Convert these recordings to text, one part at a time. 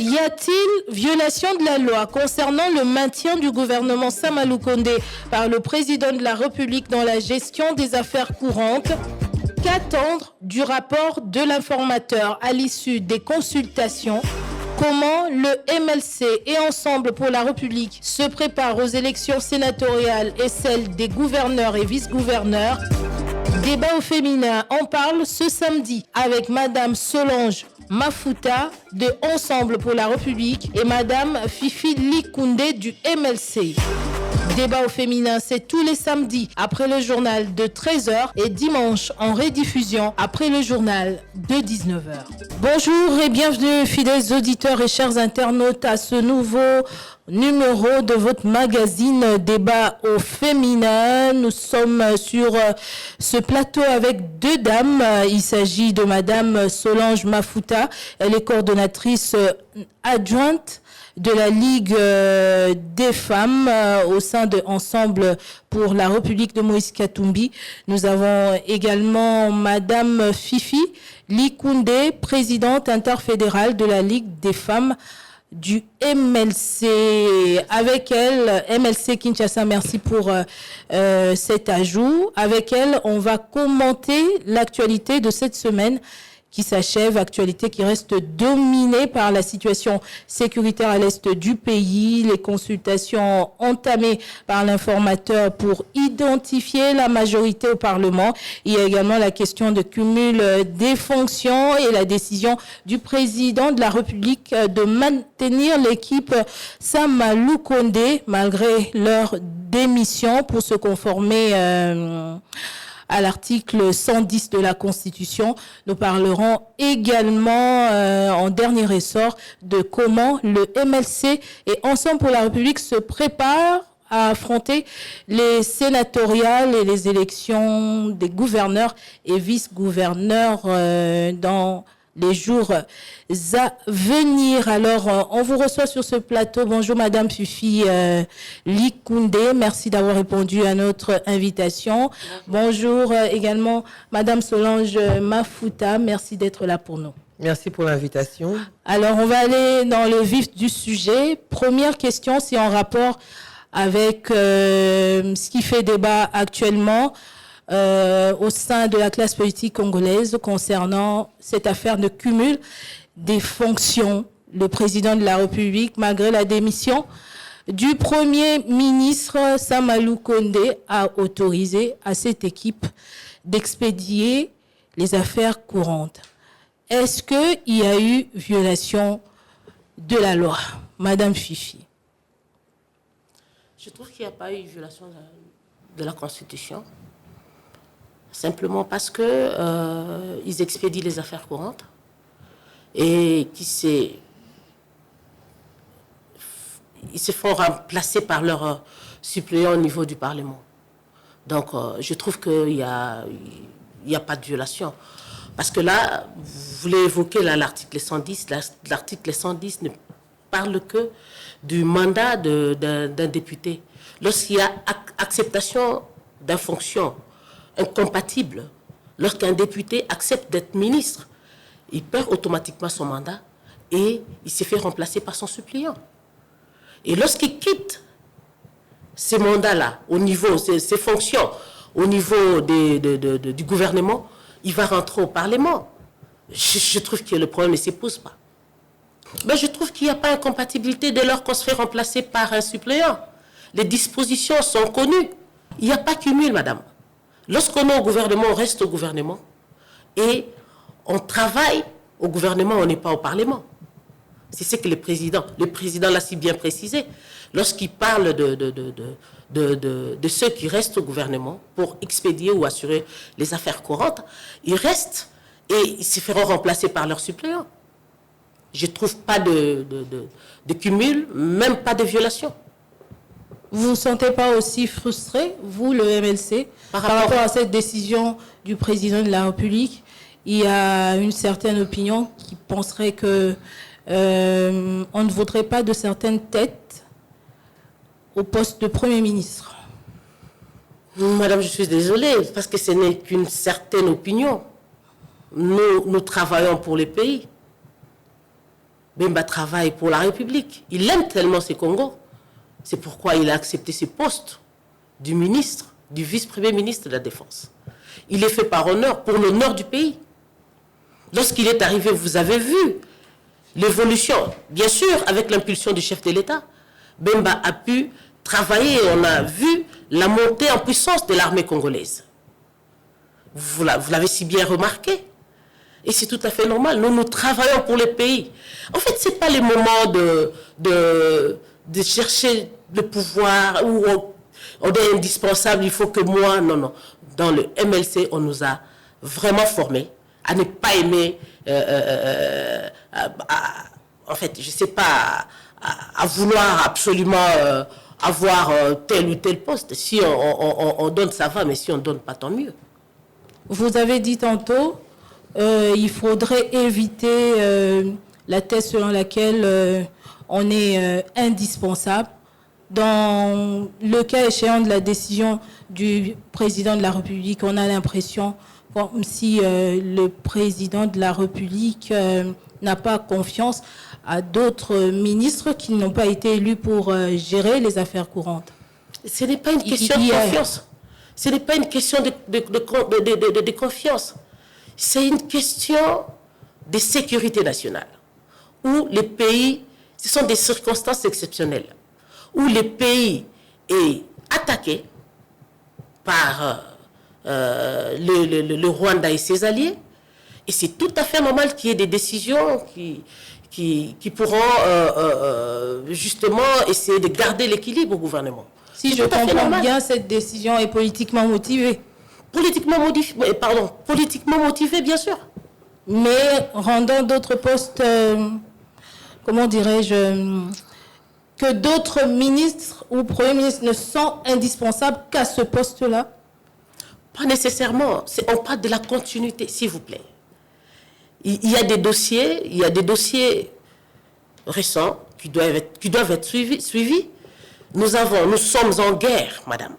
Y a-t-il violation de la loi concernant le maintien du gouvernement Samalou Kondé par le président de la République dans la gestion des affaires courantes? Qu'attendre du rapport de l'informateur à l'issue des consultations? Comment le MLC et Ensemble pour la République se préparent aux élections sénatoriales et celles des gouverneurs et vice-gouverneurs? Débat au féminin, on parle ce samedi avec Madame Solange Mafuta de Ensemble pour la République et Madame Fifi Likoundé du MLC. Débat au féminin, c'est tous les samedis après le journal de 13h et dimanche en rediffusion après le journal de 19h. Bonjour et bienvenue fidèles auditeurs et chers internautes à ce nouveau numéro de votre magazine Débat au féminin. Nous sommes sur ce plateau avec deux dames. Il s'agit de Madame Solange Mafuta. Elle est coordonnatrice adjointe de la Ligue des femmes au sein de Ensemble pour la République de Moïse Katumbi. Nous avons également Madame Fifi Likoundé, présidente interfédérale de la Ligue des femmes du MLC. Avec elle, MLC Kinshasa, merci pour cet ajout. Avec elle, on va commenter l'actualité de cette semaine qui s'achève, actualité qui reste dominée par la situation sécuritaire à l'est du pays, les consultations entamées par l'informateur pour identifier la majorité au Parlement. Il y a également la question de cumul des fonctions et la décision du président de la République de maintenir l'équipe Samalou Kondé malgré leur démission pour se conformer à l'article 110 de la Constitution. Nous parlerons également en dernier ressort de comment le MLC et Ensemble pour la République se préparent à affronter les sénatoriales et les élections des gouverneurs et vice-gouverneurs dans les jours à venir. Alors, on vous reçoit sur ce plateau. Bonjour Madame Fifi Likoundé, merci d'avoir répondu à notre invitation. Bonjour également Madame Solange Mafuta, merci d'être là pour nous. Merci pour l'invitation. Alors, on va aller dans le vif du sujet. Première question, c'est en rapport avec ce qui fait débat actuellement au sein de la classe politique congolaise concernant cette affaire de cumul des fonctions. Le président de la République, malgré la démission du Premier ministre Samalou Kondé, a autorisé à cette équipe d'expédier les affaires courantes. Est-ce qu'il y a eu violation de la loi? Madame Fifi. Je trouve qu'il n'y a pas eu violation de la Constitution. Simplement parce que ils expédient les affaires courantes et ils se font remplacer par leurs suppléants au niveau du Parlement. Donc, je trouve qu'il n'y a pas de violation. Parce que là, vous voulez évoquer l'article 110. L'article 110 ne parle que du mandat d'un député. Lorsqu'il y a acceptation d'une fonction incompatible, lorsqu'un député accepte d'être ministre, il perd automatiquement son mandat et il se fait remplacer par son suppléant. Et lorsqu'il quitte ces mandats-là, au niveau, ces fonctions, au niveau du gouvernement, il va rentrer au Parlement. Je trouve que le problème ne s'épouse pas. Mais je trouve qu'il n'y a pas d'incompatibilité dès lors qu'on se fait remplacer par un suppléant. Les dispositions sont connues. Il n'y a pas cumul, madame. Lorsqu'on est au gouvernement, on reste au gouvernement. Et on travaille au gouvernement, on n'est pas au Parlement. C'est ce que le président l'a si bien précisé. Lorsqu'il parle de ceux qui restent au gouvernement pour expédier ou assurer les affaires courantes, ils restent et ils se feront remplacer par leurs suppléants. Je ne trouve pas de cumul, même pas de violation. Vous ne vous sentez pas aussi frustré, vous, le MLC, par rapport à cette décision du président de la République? Il y a une certaine opinion qui penserait que on ne voterait pas de certaines têtes au poste de Premier ministre. Madame, je suis désolée, parce que ce n'est qu'une certaine opinion. Nous travaillons pour le pays. Bemba travaille pour la République. Il aime tellement ces Congos. C'est pourquoi il a accepté ce poste du ministre, du vice-premier ministre de la Défense. Il est fait par honneur, pour l'honneur du pays. Lorsqu'il est arrivé, vous avez vu l'évolution. Bien sûr, avec l'impulsion du chef de l'État, Bemba a pu travailler et on a vu la montée en puissance de l'armée congolaise. Vous l'avez si bien remarqué. Et c'est tout à fait normal. Nous travaillons pour le pays. En fait, ce n'est pas le moment de chercher le pouvoir où on est indispensable, il faut que moi... Non, non. Dans le MLC, on nous a vraiment formés à ne pas aimer... en fait, je ne sais pas, à vouloir absolument avoir tel ou tel poste. Si on donne, ça va, mais si on ne donne pas, tant mieux. Vous avez dit tantôt, il faudrait éviter la thèse selon laquelle on est indispensable. Dans le cas échéant de la décision du président de la République, on a l'impression comme si le président de la République n'a pas confiance à d'autres ministres qui n'ont pas été élus pour gérer les affaires courantes. Ce n'est pas une question de confiance. Ce n'est pas une question de confiance. C'est une question de sécurité nationale. Où les pays, ce sont des circonstances exceptionnelles, où le pays est attaqué par le Rwanda et ses alliés. Et c'est tout à fait normal qu'il y ait des décisions qui pourront justement essayer de garder l'équilibre au gouvernement. Si je comprends bien, cette décision est politiquement motivée. Politiquement motivée, bien sûr. Mais rendant d'autres postes, comment dirais-je, que d'autres ministres ou premiers ministres ne sont indispensables qu'à ce poste-là? Pas nécessairement. On parle de la continuité, s'il vous plaît. Il y a des dossiers récents qui doivent être suivis. Nous sommes en guerre, madame.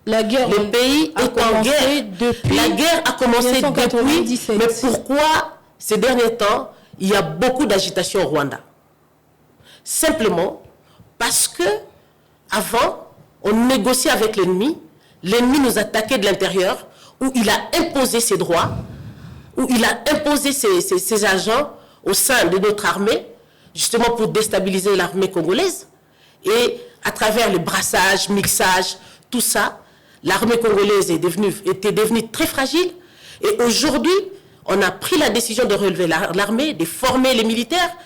La guerre le pays est en guerre. La guerre a commencé depuis. Mais pourquoi ces derniers temps, il y a beaucoup d'agitation au Rwanda? Simplement parce que avant, on négociait avec l'ennemi. L'ennemi nous attaquait de l'intérieur, où il a imposé ses droits, où il a imposé ses agents au sein de notre armée, justement pour déstabiliser l'armée congolaise. Et à travers le brassage, mixage, tout ça, l'armée congolaise était devenue très fragile. Et aujourd'hui, on a pris la décision de relever l'armée, de former les militaires.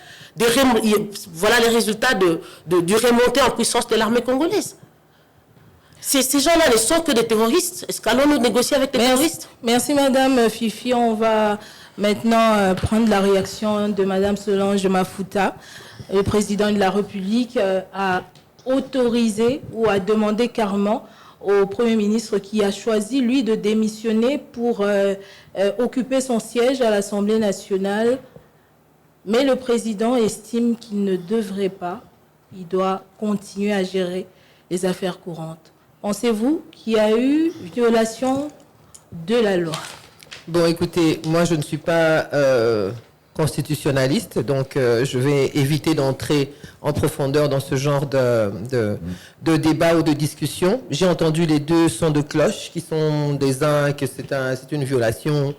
Voilà les résultats du remontée en puissance de l'armée congolaise. Ces gens-là ne sont que des terroristes. Est-ce qu'allons-nous négocier avec des terroristes? Merci Madame Fifi. On va maintenant prendre la réaction de Madame Solange Mafuta. Le président de la République a autorisé ou a demandé carrément au Premier ministre qui a choisi, lui, de démissionner pour occuper son siège à l'Assemblée nationale. Mais le président estime qu'il ne devrait pas. Il doit continuer à gérer les affaires courantes. Pensez-vous qu'il y a eu violation de la loi? Bon, écoutez, moi, je ne suis pas constitutionnaliste, donc je vais éviter d'entrer en profondeur dans ce genre de débat ou de discussion. J'ai entendu les deux sons de cloche qui sont des uns que c'est une violation,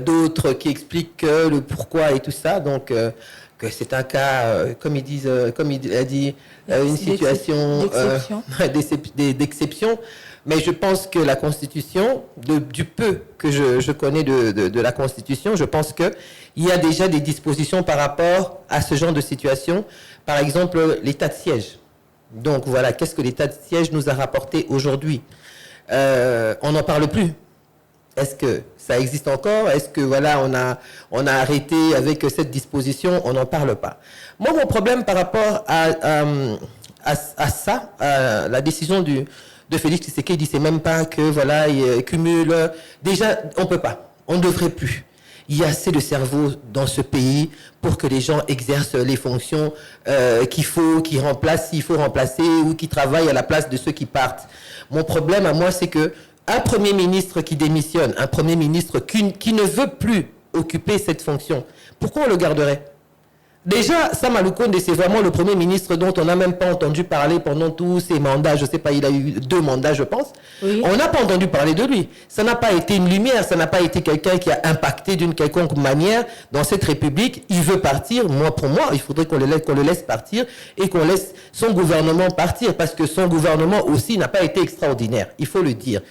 d'autres qui expliquent le pourquoi et tout ça, donc que c'est un cas, comme il a dit, une situation d'exception. Mais je pense que la Constitution, du peu que je connais de la Constitution, je pense qu'il y a déjà des dispositions par rapport à ce genre de situation. Par exemple, l'état de siège. Donc voilà, qu'est-ce que l'état de siège nous a rapporté aujourd'hui? On n'en parle plus. Est-ce que ça existe encore? Est-ce que voilà, on a arrêté avec cette disposition? On n'en parle pas. Moi, mon problème par rapport à ça, à la décision de Félix Tshisekedi, c'est même pas que voilà, il cumule. Déjà, on peut pas. On ne devrait plus. Il y a assez de cerveau dans ce pays pour que les gens exercent les fonctions qu'ils remplacent, s'il faut remplacer, ou qui travaillent à la place de ceux qui partent. Mon problème à moi, c'est que un Premier ministre qui démissionne, un Premier ministre qui ne veut plus occuper cette fonction, pourquoi on le garderait? Déjà, Sama Lukonde, c'est vraiment le premier ministre dont on n'a même pas entendu parler pendant tous ses mandats. Je ne sais pas, il a eu 2 mandats, je pense. Oui. On n'a pas entendu parler de lui. Ça n'a pas été une lumière, ça n'a pas été quelqu'un qui a impacté d'une quelconque manière dans cette République. Il veut partir. Pour moi, il faudrait qu'on le laisse partir et qu'on laisse son gouvernement partir, parce que son gouvernement aussi n'a pas été extraordinaire, il faut le dire.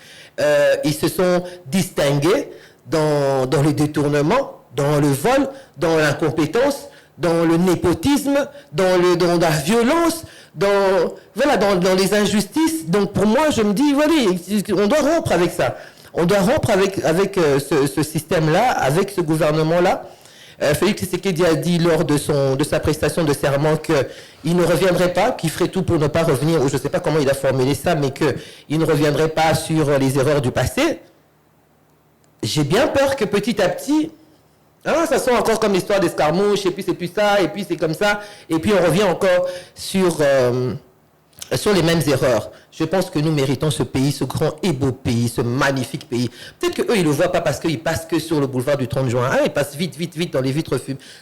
Ils se sont distingués dans le détournement, dans le vol, dans l'incompétence, dans le népotisme, dans la violence, dans les injustices. Donc pour moi, je me dis, voilà, on doit rompre avec ça. On doit rompre avec ce système-là, avec ce gouvernement-là. Félix Tshisekedi a dit lors de sa prestation de serment qu'il ne reviendrait pas, qu'il ferait tout pour ne pas revenir, ou je ne sais pas comment il a formulé ça, mais qu'il ne reviendrait pas sur les erreurs du passé. J'ai bien peur que petit à petit, ça sent encore comme l'histoire d'escarmouche, et puis c'est plus ça, et puis c'est comme ça, et puis on revient encore sur les mêmes erreurs. Je pense que nous méritons ce pays, ce grand et beau pays, ce magnifique pays. Peut-être qu'eux, ils ne le voient pas parce qu'ils passent que sur le boulevard du 30 juin. Ils passent vite dans les vitres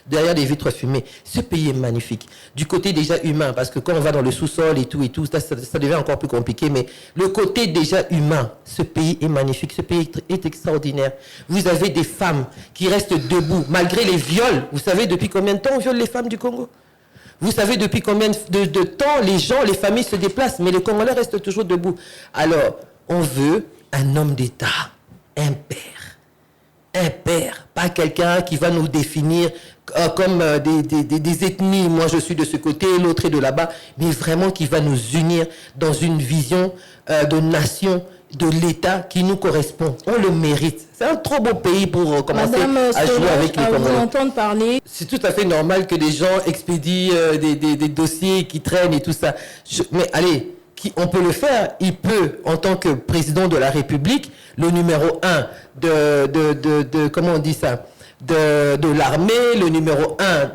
derrière les vitres fumées. Ce pays est magnifique. Du côté déjà humain, parce que quand on va dans le sous-sol et tout, ça devient encore plus compliqué. Mais le côté déjà humain, ce pays est magnifique. Ce pays est extraordinaire. Vous avez des femmes qui restent debout, malgré les viols. Vous savez depuis combien de temps on viole les femmes du Congo ? Vous savez depuis combien de temps les familles se déplacent, mais les Congolais restent toujours debout. Alors, on veut un homme d'État, un père, pas quelqu'un qui va nous définir comme des ethnies. Moi, je suis de ce côté, l'autre est de là-bas, mais vraiment qui va nous unir dans une vision de nation, de l'État qui nous correspond. On le mérite. C'est un trop beau pays pour commencer à jouer avec les Congolais. Entendre parler. C'est tout à fait normal que des gens expédient des dossiers qui traînent et tout ça. Mais allez, on peut le faire. Il peut, en tant que président de la République, le numéro 1 comment on dit ça, de l'armée, le numéro 1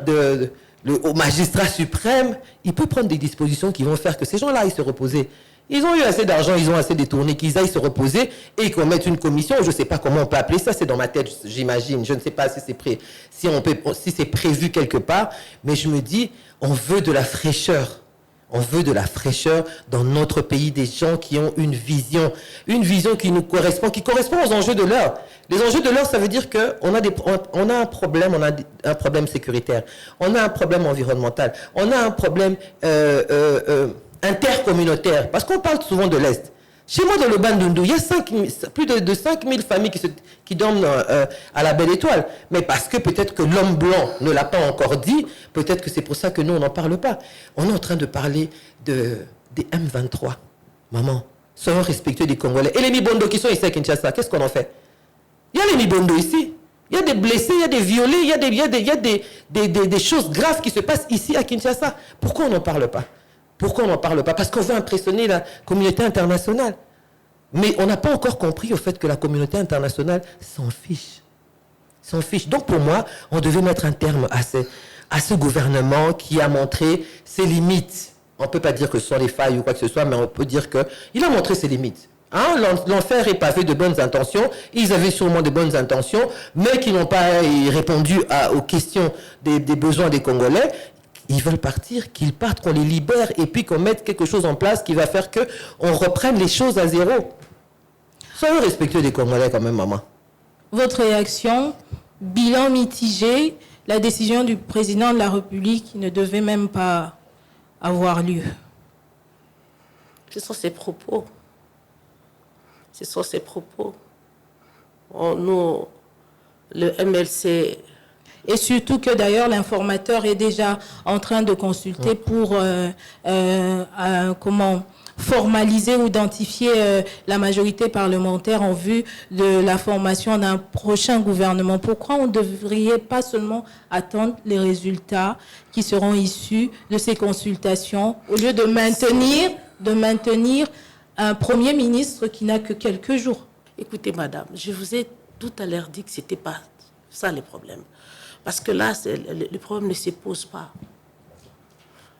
au magistrat suprême, il peut prendre des dispositions qui vont faire que ces gens-là aillent se reposer. Ils ont eu assez d'argent, ils ont assez détourné, qu'ils aillent se reposer et qu'on mette une commission. Je ne sais pas comment on peut appeler ça, c'est dans ma tête, j'imagine. Je ne sais pas si c'est prévu quelque part, mais je me dis, on veut de la fraîcheur. On veut de la fraîcheur dans notre pays, des gens qui ont une vision qui nous correspond, qui correspond aux enjeux de l'heure. Les enjeux de l'heure, ça veut dire qu'on a un problème sécuritaire, on a un problème environnemental, on a un problème intercommunautaire, parce qu'on parle souvent de l'Est. Chez moi, dans le Bandundu, il y a plus de 5000 familles qui dorment à la Belle Étoile. Mais parce que peut-être que l'homme blanc ne l'a pas encore dit, peut-être que c'est pour ça que nous, on n'en parle pas. On est en train de parler des M23. Maman, soyons respectueux des Congolais. Et les Mibondo qui sont ici à Kinshasa, qu'est-ce qu'on en fait? Il y a les Mibondo ici. Il y a des blessés, il y a des violés, il y a des choses graves qui se passent ici à Kinshasa. Pourquoi on n'en parle pas? Pourquoi on n'en parle pas? Parce qu'on veut impressionner la communauté internationale. Mais on n'a pas encore compris au fait que la communauté internationale s'en fiche. S'en fiche. Donc pour moi, on devait mettre un terme à ce gouvernement qui a montré ses limites. On ne peut pas dire que ce sont les failles ou quoi que ce soit, mais on peut dire qu'il a montré ses limites. L'enfer est pavé de bonnes intentions. Ils avaient sûrement de bonnes intentions, mais qui n'ont pas répondu aux questions des besoins des Congolais. Ils veulent partir, qu'ils partent, qu'on les libère et puis qu'on mette quelque chose en place qui va faire qu'on reprenne les choses à zéro. Soyons respectueux des Congolais quand même, maman. Votre réaction, bilan mitigé, la décision du président de la République ne devait même pas avoir lieu. Ce sont ses propos. Ce sont ses propos. Nous, le MLC... Et surtout que d'ailleurs l'informateur est déjà en train de consulter pour formaliser ou identifier la majorité parlementaire en vue de la formation d'un prochain gouvernement. Pourquoi on ne devrait pas seulement attendre les résultats qui seront issus de ces consultations au lieu de maintenir un Premier ministre qui n'a que quelques jours? Écoutez, madame, je vous ai tout à l'heure dit que ce n'était pas ça les problèmes. Parce que là, le problème ne se pose pas.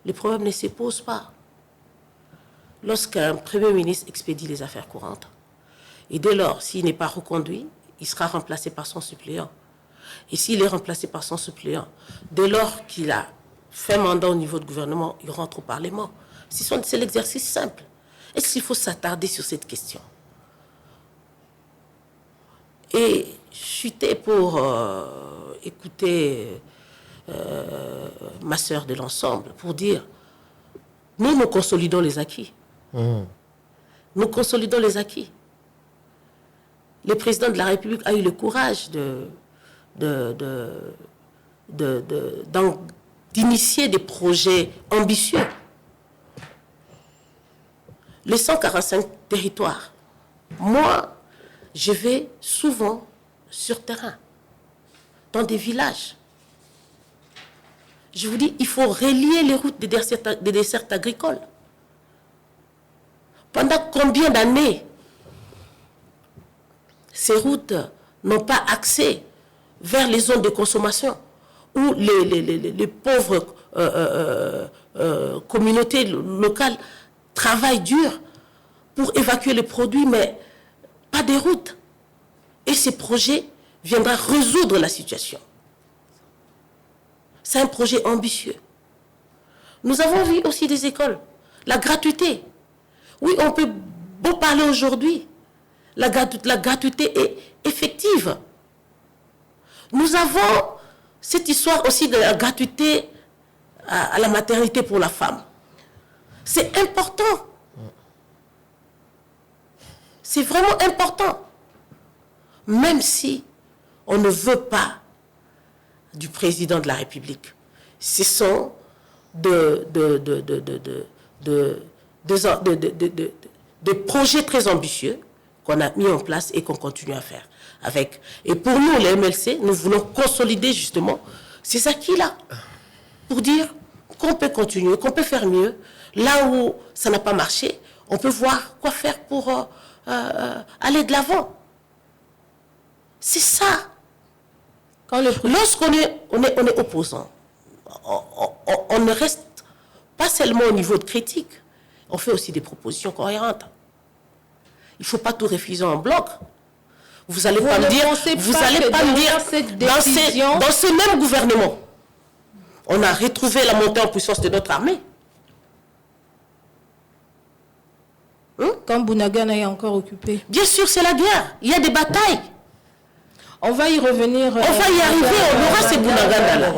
Le problème ne se pose pas. Lorsqu'un Premier ministre expédie les affaires courantes, et dès lors, s'il n'est pas reconduit, il sera remplacé par son suppléant. Et s'il est remplacé par son suppléant, dès lors qu'il a fait mandat au niveau du gouvernement, il rentre au Parlement. C'est l'exercice simple. Est-ce qu'il faut s'attarder sur cette question? Et chuter pour écouter ma sœur de l'ensemble, pour dire, nous consolidons les acquis. Nous consolidons les acquis. Le président de la République a eu le courage d'initier des projets ambitieux. Les 145 territoires. Moi, je vais souvent sur terrain, dans des villages. Je vous dis, il faut relier les routes des dessertes agricoles. Pendant combien d'années ces routes n'ont pas accès vers les zones de consommation où les pauvres communautés locales travaillent dur pour évacuer les produits, mais pas des routes. Et ces projets viendront résoudre la situation. C'est un projet ambitieux. Nous avons vu aussi des écoles. La gratuité. Oui, on peut beau parler aujourd'hui. La gratuité est effective. Nous avons cette histoire aussi de la gratuité à la maternité pour la femme. C'est important. C'est vraiment important. Même si on ne veut pas du président de la République. Ce sont des projets très ambitieux qu'on a mis en place et qu'on continue à faire. Et pour nous, les MLC, nous voulons consolider justement ces acquis-là pour dire qu'on peut continuer, qu'on peut faire mieux. Là où ça n'a pas marché, on peut voir quoi faire pour aller de l'avant. C'est ça. Lorsqu'on est opposant, on ne reste pas seulement au niveau de critique, on fait aussi des propositions cohérentes. Il ne faut pas tout refuser en bloc. Vous n'allez pas me dire, dans ce même gouvernement, on a retrouvé la montée en puissance de notre armée. Quand Bunagana est encore occupé. Bien sûr, c'est la guerre. Il y a des batailles. On va y revenir. On va y arriver, on aura ces Bunagana-là.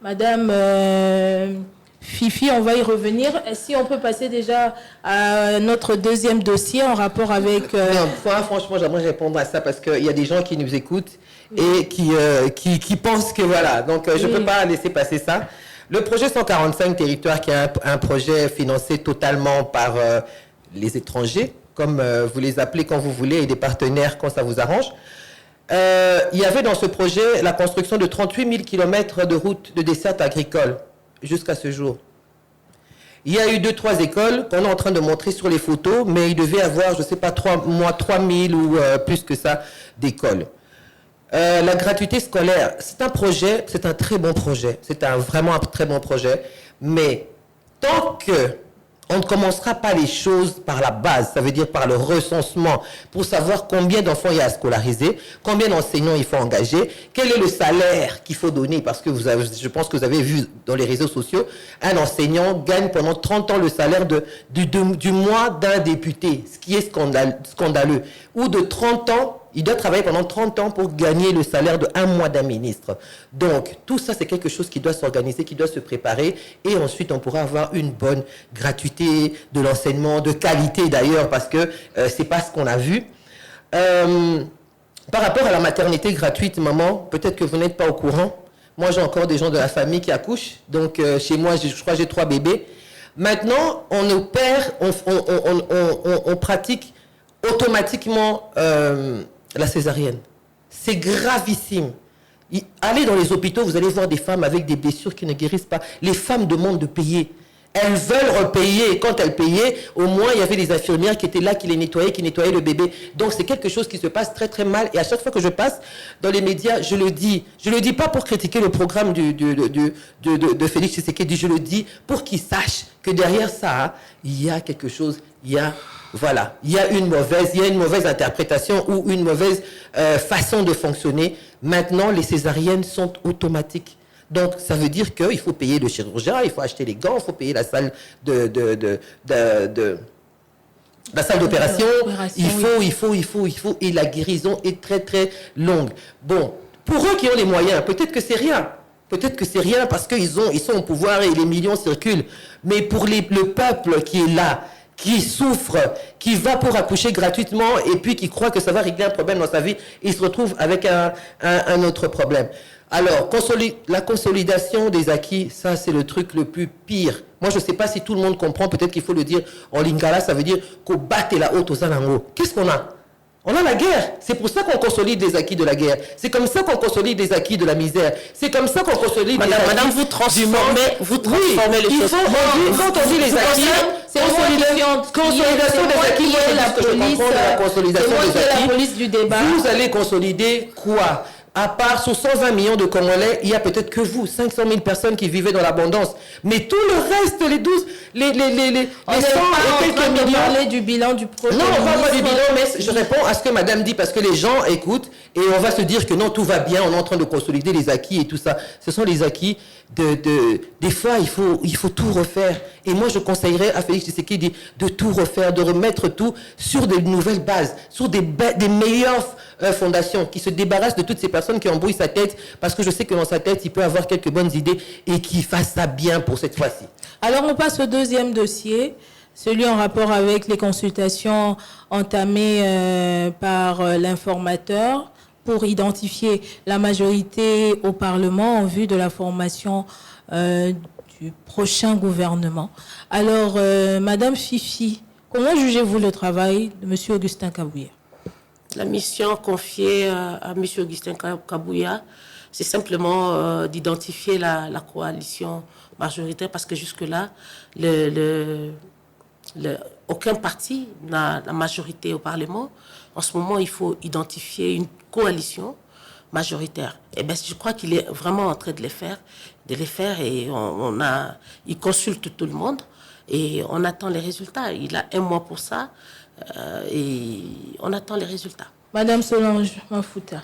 Madame Fifi, on va y revenir. Et si on peut passer déjà à notre deuxième dossier en rapport avec... Non, franchement, j'aimerais répondre à ça parce qu'il y a des gens qui nous écoutent et qui pensent que voilà. Donc, je ne peux pas laisser passer ça. Le projet 145 territoires, qui est un projet financé totalement par les étrangers, comme vous les appelez quand vous voulez, et des partenaires quand ça vous arrange. Il y avait dans ce projet la construction de 38 000 km de routes de desserte agricole jusqu'à ce jour. Il y a eu 2-3 écoles qu'on est en train de montrer sur les photos, mais il devait avoir, je ne sais pas, 3 000 ou plus que ça d'écoles. La gratuité scolaire, c'est un projet, c'est un très bon projet, c'est vraiment un très bon projet, mais tant que on ne commencera pas les choses par la base, ça veut dire par le recensement, pour savoir combien d'enfants il y a à scolariser, combien d'enseignants il faut engager, quel est le salaire qu'il faut donner, parce que je pense que vous avez vu dans les réseaux sociaux, un enseignant gagne pendant 30 ans le salaire du mois d'un député, ce qui est scandaleux, ou de 30 ans, il doit travailler pendant 30 ans pour gagner le salaire de 1 mois d'un ministre. Donc, tout ça, c'est quelque chose qui doit s'organiser, qui doit se préparer. Et ensuite, on pourra avoir une bonne gratuité de l'enseignement, de qualité d'ailleurs, parce que c'est pas ce qu'on a vu. Par rapport à la maternité gratuite, maman, peut-être que vous n'êtes pas au courant. Moi, j'ai encore des gens de la famille qui accouchent. Donc, chez moi, je crois que j'ai 3 bébés. Maintenant, on opère, on pratique automatiquement la césarienne. C'est gravissime. Allez dans les hôpitaux, vous allez voir des femmes avec des blessures qui ne guérissent pas. Les femmes demandent de payer. Elles veulent repayer. Et quand elles payaient, au moins, il y avait des infirmières qui étaient là, qui les nettoyaient, qui nettoyaient le bébé. Donc, c'est quelque chose qui se passe très, très mal. Et à chaque fois que je passe dans les médias, je le dis. Je ne le dis pas pour critiquer le programme de Félix Tshisekedi. Je le dis pour qu'ils sachent que derrière ça, il y a quelque chose, il y a une mauvaise interprétation ou une mauvaise façon de fonctionner. Maintenant, les césariennes sont automatiques. Donc, ça veut dire qu'il faut payer le chirurgien, il faut acheter les gants, il faut payer la salle la salle d'opération. Il faut. Et la guérison est très, très longue. Bon, pour eux qui ont les moyens, peut-être que c'est rien. Peut-être que c'est rien parce qu'ils sont au pouvoir et les millions circulent. Mais pour le peuple qui est là, qui souffre, qui va pour accoucher gratuitement et puis qui croit que ça va régler un problème dans sa vie, il se retrouve avec un autre problème. Alors, la consolidation des acquis, ça c'est le truc le plus pire. Moi, je ne sais pas si tout le monde comprend, peut-être qu'il faut le dire en lingala, ça veut dire qu'on batte la haute aux alango. Qu'est-ce qu'on a? On a la guerre. C'est pour ça qu'on consolide les acquis de la guerre. C'est comme ça qu'on consolide les acquis de la misère. C'est comme ça qu'on consolide les acquis. Madame, vous transformez les choses. Quand on dit les acquis, c'est consolidation des acquis. La police du débat. Vous allez consolider quoi? À part sur 120 millions de Congolais, il y a peut-être que vous, 500 000 personnes qui vivaient dans l'abondance. Mais tout le reste, les 12, les 100 et quelques millions. Parler du bilan du projet. Non, on ne parle pas du bilan, mais je réponds à ce que madame dit parce que les gens écoutent et on va se dire que non, tout va bien, on est en train de consolider les acquis et tout ça. Ce sont les acquis des fois, il faut tout refaire. Et moi, je conseillerais à Félix Tshisekedi de tout refaire, de remettre tout sur des nouvelles bases, sur des meilleures fondations, qui se débarrassent de toutes ces personnes qui embrouillent sa tête, parce que je sais que dans sa tête, il peut avoir quelques bonnes idées et qu'il fasse ça bien pour cette fois-ci. Alors, on passe au deuxième dossier, celui en rapport avec les consultations entamées par l'informateur pour identifier la majorité au Parlement en vue de la formation du prochain gouvernement. Alors, Madame Fifi, comment jugez-vous le travail de M. Augustin Kabouya? La mission confiée à M. Augustin Kabouya, c'est simplement d'identifier la coalition majoritaire parce que jusque-là, aucun parti n'a la majorité au Parlement. En ce moment, il faut identifier une coalition majoritaire. Et bien, je crois qu'il est vraiment en train de les faire et il consulte tout le monde et on attend les résultats. Il a 1 mois pour ça. Et on attend les résultats. Madame Solange Mafouta.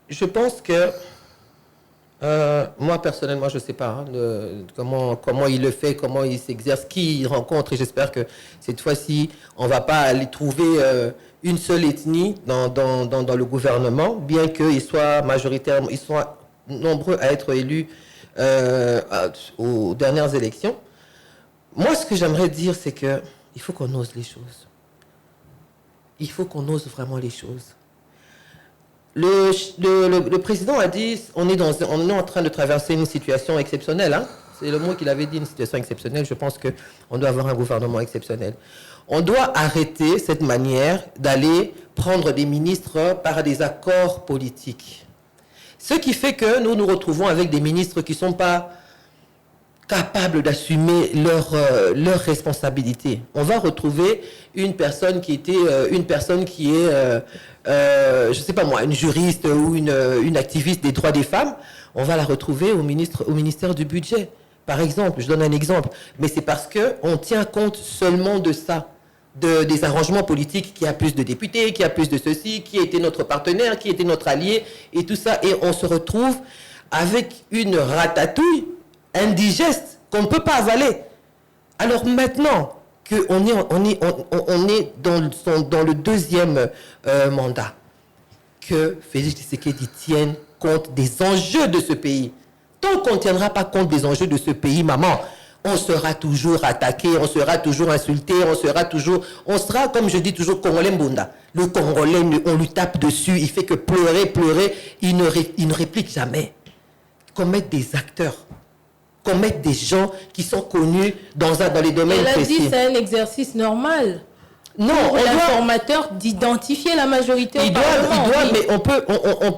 Je pense que moi personnellement, je ne sais pas comment il le fait, comment il s'exerce, qui il rencontre. Et j'espère que cette fois-ci, on ne va pas aller trouver une seule ethnie dans le gouvernement, bien qu'ils soient majoritairement, ils soient nombreux à être élus aux dernières élections. Moi, ce que j'aimerais dire, c'est qu'il faut qu'on ose les choses. Il faut qu'on ose vraiment les choses. Le président a dit on est en train de traverser une situation exceptionnelle. Hein? C'est le mot qu'il avait dit, une situation exceptionnelle. Je pense qu'on doit avoir un gouvernement exceptionnel. On doit arrêter cette manière d'aller prendre des ministres par des accords politiques. Ce qui fait que nous nous retrouvons avec des ministres qui ne sont pas capables d'assumer leurs responsabilités. On va retrouver une personne qui est, je ne sais pas moi, une juriste ou une activiste des droits des femmes. On va la retrouver au ministère du Budget, par exemple. Je donne un exemple. Mais c'est parce qu'on tient compte seulement de ça, des arrangements politiques, qui a plus de députés, qui a plus de ceci, qui était notre partenaire, qui était notre allié, et tout ça. Et on se retrouve avec une ratatouille indigeste qu'on ne peut pas avaler. Alors maintenant qu'on est dans le deuxième mandat, que Félix Tshisekedi tienne compte des enjeux de ce pays. Tant qu'on ne tiendra pas compte des enjeux de ce pays, maman, on sera toujours attaqué, on sera toujours insulté, on sera, comme je dis toujours, Congolais Mbunda. Le Congolais, on lui tape dessus, il fait que pleurer, il ne réplique jamais. Qu'on mette des acteurs, qu'on mette des gens qui sont connus dans les domaines précis. Elle a dit c'est un exercice normal. Non, pour l'informateur d'identifier la majorité au Parlement. Mais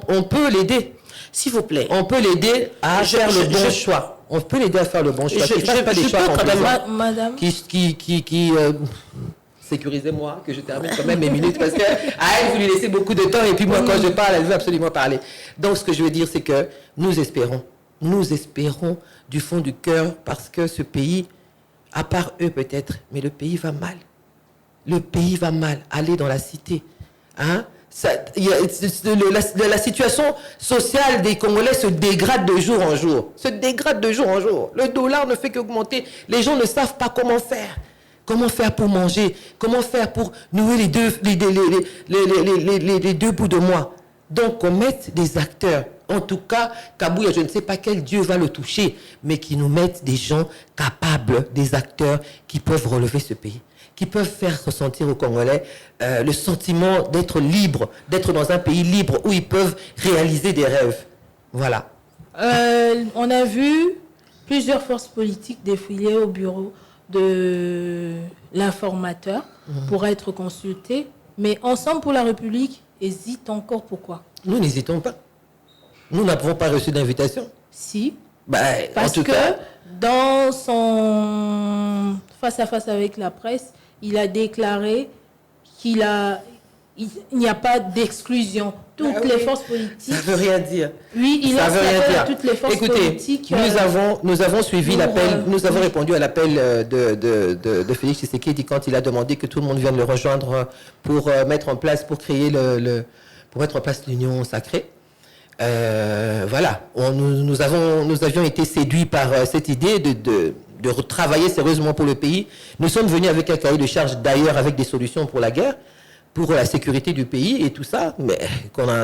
on peut l'aider. S'il vous plaît. On peut l'aider à faire le bon choix. On peut l'aider à faire le bon choix. Madame. Sécurisez-moi, que je termine quand même mes minutes, parce que elle, vous lui laissez beaucoup de temps, et puis moi, quand je parle, elle veut absolument parler. Donc, ce que je veux dire, c'est que nous espérons du fond du cœur, parce que ce pays, à part eux peut-être, mais le pays va mal. Le pays va mal. Allez dans la cité. Hein? La situation sociale des Congolais se dégrade de jour en jour. Se dégrade de jour en jour. Le dollar ne fait qu'augmenter. Les gens ne savent pas comment faire. Comment faire pour manger? Comment faire pour nouer les deux bouts de moi? Donc, on mette des acteurs. En tout cas, Kabouya, je ne sais pas quel Dieu va le toucher, mais qui nous mettent des gens capables, des acteurs qui peuvent relever ce pays, qui peuvent faire ressentir aux Congolais le sentiment d'être libre, d'être dans un pays libre où ils peuvent réaliser des rêves. Voilà. On a vu plusieurs forces politiques défiler au bureau de l'informateur pour être consultés, mais Ensemble pour la République hésite encore. Pourquoi? Nous n'hésitons pas. Nous n'avons pas reçu d'invitation. Si. Parce que dans son face-à-face avec la presse, il a déclaré qu'il n'y a pas d'exclusion. Toutes les forces politiques... Ça ne veut rien dire. Oui, il lance l'appel à toutes les forces politiques. Nous avons suivi l'appel, nous avons répondu à l'appel de Félix Tshisekedi quand il a demandé que tout le monde vienne le rejoindre pour mettre en place, pour créer pour mettre en place l'union sacrée. Voilà, nous avions été séduits par cette idée de retravailler sérieusement pour le pays. Nous sommes venus avec un cahier de charge, d'ailleurs avec des solutions pour la guerre, pour la sécurité du pays et tout ça, mais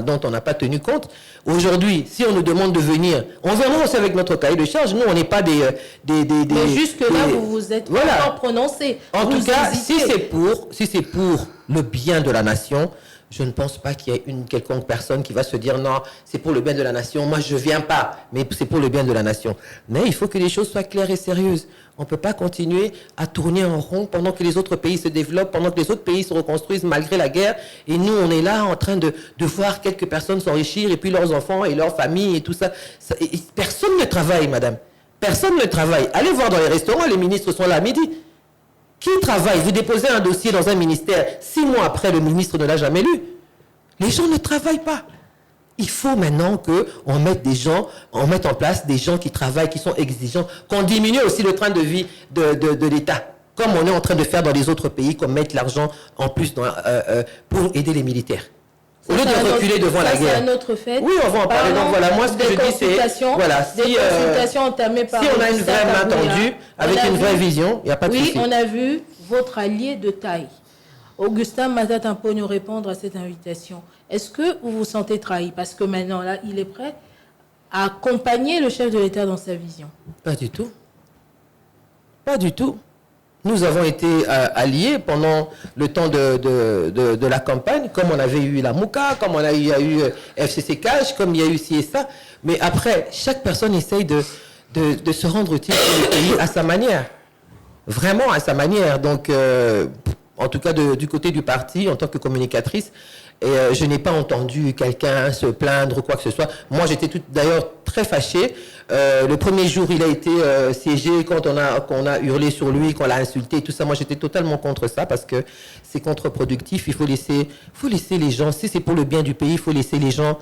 dont on n'a pas tenu compte. Aujourd'hui, si on nous demande de venir, on viendra aussi avec notre cahier de charge. Nous, on n'est pas mais jusque-là, vous vous êtes pas prononcé. En tout cas, si c'est pour le bien de la nation, je ne pense pas qu'il y ait une quelconque personne qui va se dire non, c'est pour le bien de la nation, moi je ne viens pas, mais c'est pour le bien de la nation. Mais il faut que les choses soient claires et sérieuses. On ne peut pas continuer à tourner en rond pendant que les autres pays se développent, pendant que les autres pays se reconstruisent malgré la guerre. Et nous, on est là en train de voir quelques personnes s'enrichir et puis leurs enfants et leurs familles et tout ça. Personne ne travaille, madame. Personne ne travaille. Allez voir dans les restaurants, les ministres sont là à midi. Qui travaille? Vous déposez un dossier dans un ministère, 6 mois après, le ministre ne l'a jamais lu. Les gens ne travaillent pas. Il faut maintenant qu'on mette en place des gens qui travaillent, qui sont exigeants, qu'on diminue aussi le train de vie de l'État, comme on est en train de faire dans les autres pays, qu'on mette l'argent en plus pour aider les militaires. Au lieu de reculer devant la guerre. C'est un autre fait. Oui, on va en parler. Donc voilà, moi ce que je dis c'est... Voilà, des consultations entamées par... Si on a une vraie main tendue, avec une vraie vision, il n'y a pas de souci. Oui, on a vu votre allié de taille, Augustin Matata Mponyo, répondre à cette invitation. Est-ce que vous vous sentez trahi? Parce que maintenant, là, il est prêt à accompagner le chef de l'État dans sa vision. Pas du tout. Pas du tout. Nous avons été alliés pendant le temps de la campagne, comme on avait eu la Mouka, comme il y a eu FCC Cash, comme il y a eu ci et ça. Mais après, chaque personne essaye de se rendre utile pour le pays à sa manière. Vraiment à sa manière. Donc, en tout cas, du côté du parti, en tant que communicatrice, et je n'ai pas entendu quelqu'un se plaindre ou quoi que ce soit. Moi, j'étais d'ailleurs très fâchée. Le premier jour, il a été siégé quand on a hurlé sur lui, qu'on l'a insulté, tout ça. Moi, j'étais totalement contre ça parce que c'est contre-productif. Il faut laisser les gens, si c'est pour le bien du pays, il faut laisser les gens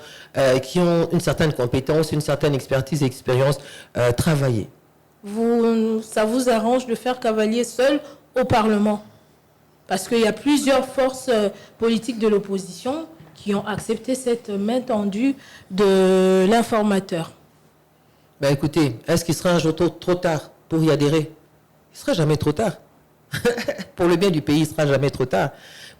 qui ont une certaine compétence, une certaine expertise et expérience travailler. Ça vous arrange de faire cavalier seul au Parlement? Parce qu'il y a plusieurs forces politiques de l'opposition qui ont accepté cette main tendue de l'informateur. Ben écoutez, est-ce qu'il sera un jour trop tard pour y adhérer? Il ne sera jamais trop tard. Pour le bien du pays, il ne sera jamais trop tard.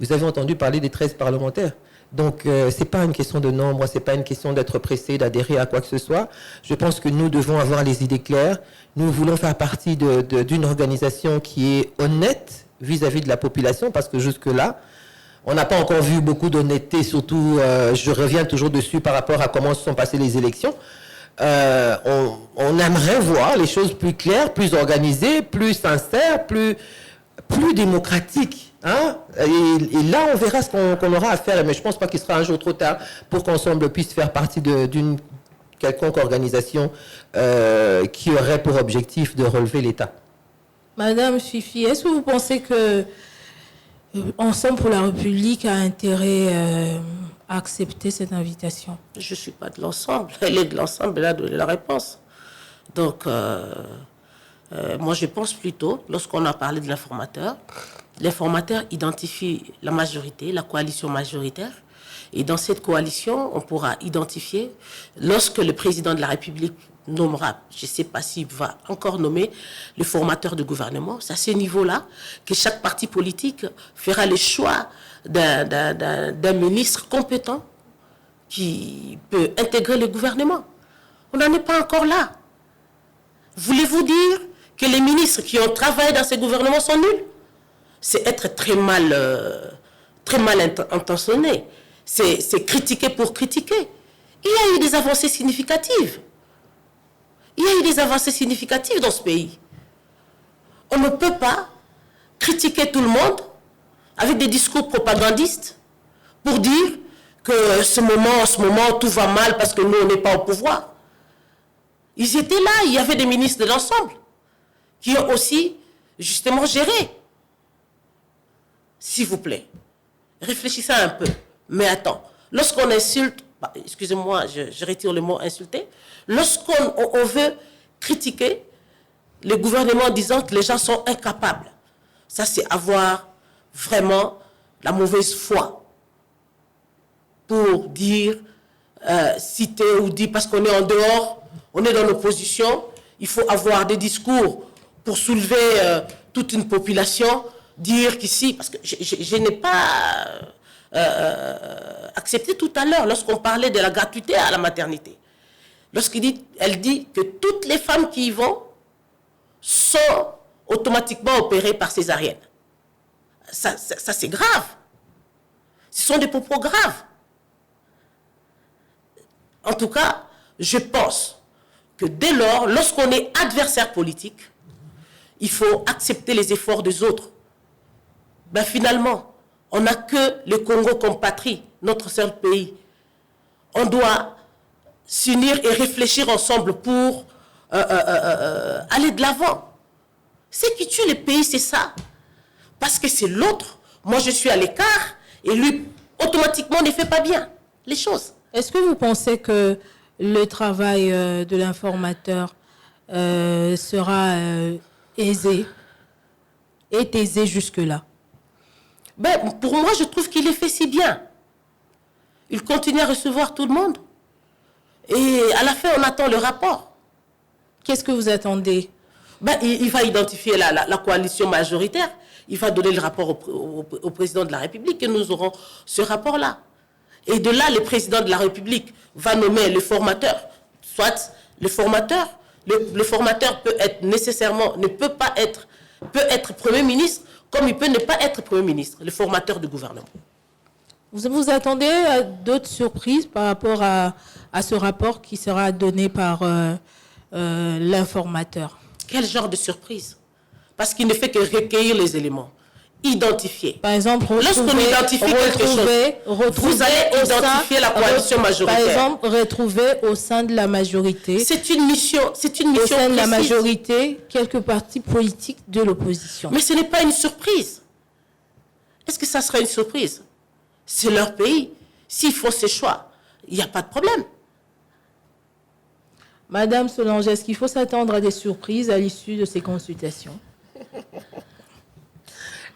Vous avez entendu parler des 13 parlementaires. Donc, ce n'est pas une question de nombre, ce n'est pas une question d'être pressé, d'adhérer à quoi que ce soit. Je pense que nous devons avoir les idées claires. Nous voulons faire partie d'une organisation qui est honnête vis-à-vis de la population, parce que jusque-là, on n'a pas encore vu beaucoup d'honnêteté, surtout, je reviens toujours dessus par rapport à comment se sont passées les élections. On aimerait voir les choses plus claires, plus organisées, plus sincères, plus démocratiques. Hein? Et là, on verra ce qu'on aura à faire, mais je ne pense pas qu'il sera un jour trop tard pour qu'Ensemble puisse faire partie d'une quelconque organisation qui aurait pour objectif de relever l'État. Madame Fifi, est-ce que vous pensez que Ensemble pour la République a intérêt à accepter cette invitation? Je ne suis pas de l'ensemble. Elle est de l'ensemble, elle a donné la réponse. Donc, moi, je pense plutôt, lorsqu'on a parlé de l'informateur identifie la majorité, la coalition majoritaire, Et dans cette coalition, on pourra identifier, lorsque le président de la République nommera, je ne sais pas s'il va encore nommer, le formateur du gouvernement, c'est à ce niveau-là que chaque parti politique fera le choix d'un ministre compétent qui peut intégrer le gouvernement. On n'en est pas encore là. Voulez-vous dire que les ministres qui ont travaillé dans ces gouvernements sont nuls? C'est être très mal intentionné. C'est critiquer pour critiquer. Il y a eu des avancées significatives. Il y a eu des avancées significatives dans ce pays. On ne peut pas critiquer tout le monde avec des discours propagandistes pour dire que en ce moment, tout va mal parce que nous, on n'est pas au pouvoir. Ils étaient là, il y avait des ministres de l'ensemble qui ont aussi, justement, géré. S'il vous plaît, réfléchissez un peu. Mais attends, lorsqu'on insulte, excusez-moi, je retire le mot insulter, lorsqu'on veut critiquer le gouvernement en disant que les gens sont incapables, ça c'est avoir vraiment la mauvaise foi pour dire, citer ou dire, parce qu'on est en dehors, on est dans l'opposition, il faut avoir des discours pour soulever toute une population, dire qu'ici, parce que je n'ai pas accepté tout à l'heure, lorsqu'on parlait de la gratuité à la maternité, elle dit que toutes les femmes qui y vont sont automatiquement opérées par césarienne. Ça c'est grave. Ce sont des propos graves. En tout cas, je pense que dès lors, lorsqu'on est adversaire politique, il faut accepter les efforts des autres. Ben finalement, on n'a que le Congo comme patrie, notre seul pays. On doit s'unir et réfléchir ensemble pour aller de l'avant. Ce qui tue le pays, c'est ça. Parce que c'est l'autre. Moi, je suis à l'écart et lui, automatiquement, ne fait pas bien les choses. Est-ce que vous pensez que le travail de l'informateur sera aisé, est aisé jusque-là? Ben, pour moi, je trouve qu'il est fait si bien. Il continue à recevoir tout le monde. Et à la fin, on attend le rapport. Qu'est-ce que vous attendez? Ben, il va identifier la coalition majoritaire. Il va donner le rapport au président de la République et nous aurons ce rapport-là. Et de là, le président de la République va nommer le formateur. Soit le formateur, le formateur peut être nécessairement, peut être Premier ministre, comme il peut ne pas être Premier ministre, le formateur du gouvernement. Vous vous attendez à d'autres surprises par rapport à ce rapport qui sera donné par l'informateur? Quel genre de surprise? Parce qu'il ne fait que recueillir les éléments, identifier. Par exemple, lorsqu'on identifie quelque chose, vous allez identifier la coalition majoritaire. Par exemple, retrouver au sein de la majorité. C'est une mission au sein de la majorité, quelques partis politiques de l'opposition. Mais ce n'est pas une surprise. Est-ce que ça serait une surprise? C'est leur pays. S'ils font ces choix, il n'y a pas de problème. Madame Solange, est-ce qu'il faut s'attendre à des surprises à l'issue de ces consultations?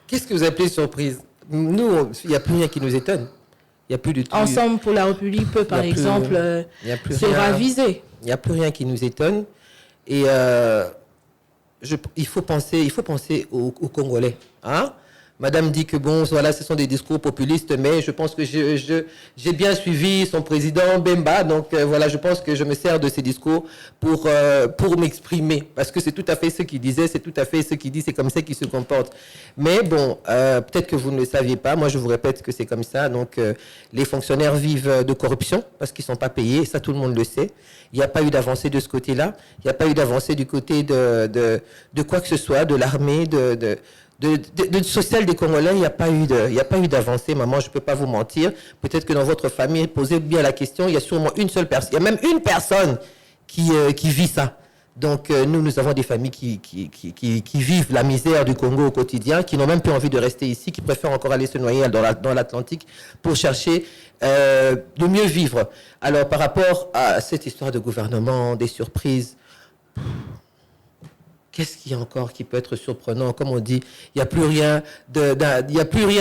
Qu'est-ce que vous appelez surprise? Nous, il n'y a plus rien qui nous étonne. Il n'y a plus du tout. Ensemble pour la République peut, par exemple, se raviser. Il n'y a plus rien qui nous étonne. Et il faut penser aux Congolais. Hein? Madame dit que bon, voilà, ce sont des discours populistes, mais je pense que j'ai bien suivi son président Bemba, donc voilà, je pense que je me sers de ces discours pour m'exprimer, parce que c'est tout à fait ce qu'il disait, c'est tout à fait ce qu'il dit, c'est comme ça qu'il se comporte. Mais bon, peut-être que vous ne le saviez pas, moi je vous répète que c'est comme ça, donc les fonctionnaires vivent de corruption, parce qu'ils ne sont pas payés, ça tout le monde le sait. Il n'y a pas eu d'avancée de ce côté-là, il n'y a pas eu d'avancée du côté de quoi que ce soit, de l'armée, de social des Congolais, il n'y a pas eu d'avancée, maman, je ne peux pas vous mentir. Peut-être que dans votre famille, posez bien la question, il y a sûrement une seule personne, il y a même une personne qui vit ça. Donc nous avons des familles qui vivent la misère du Congo au quotidien, qui n'ont même plus envie de rester ici, qui préfèrent encore aller se noyer dans l'Atlantique pour chercher de mieux vivre. Alors par rapport à cette histoire de gouvernement, des surprises, qu'est-ce qu'il y a encore qui peut être surprenant? Comme on dit, il n'y a plus rien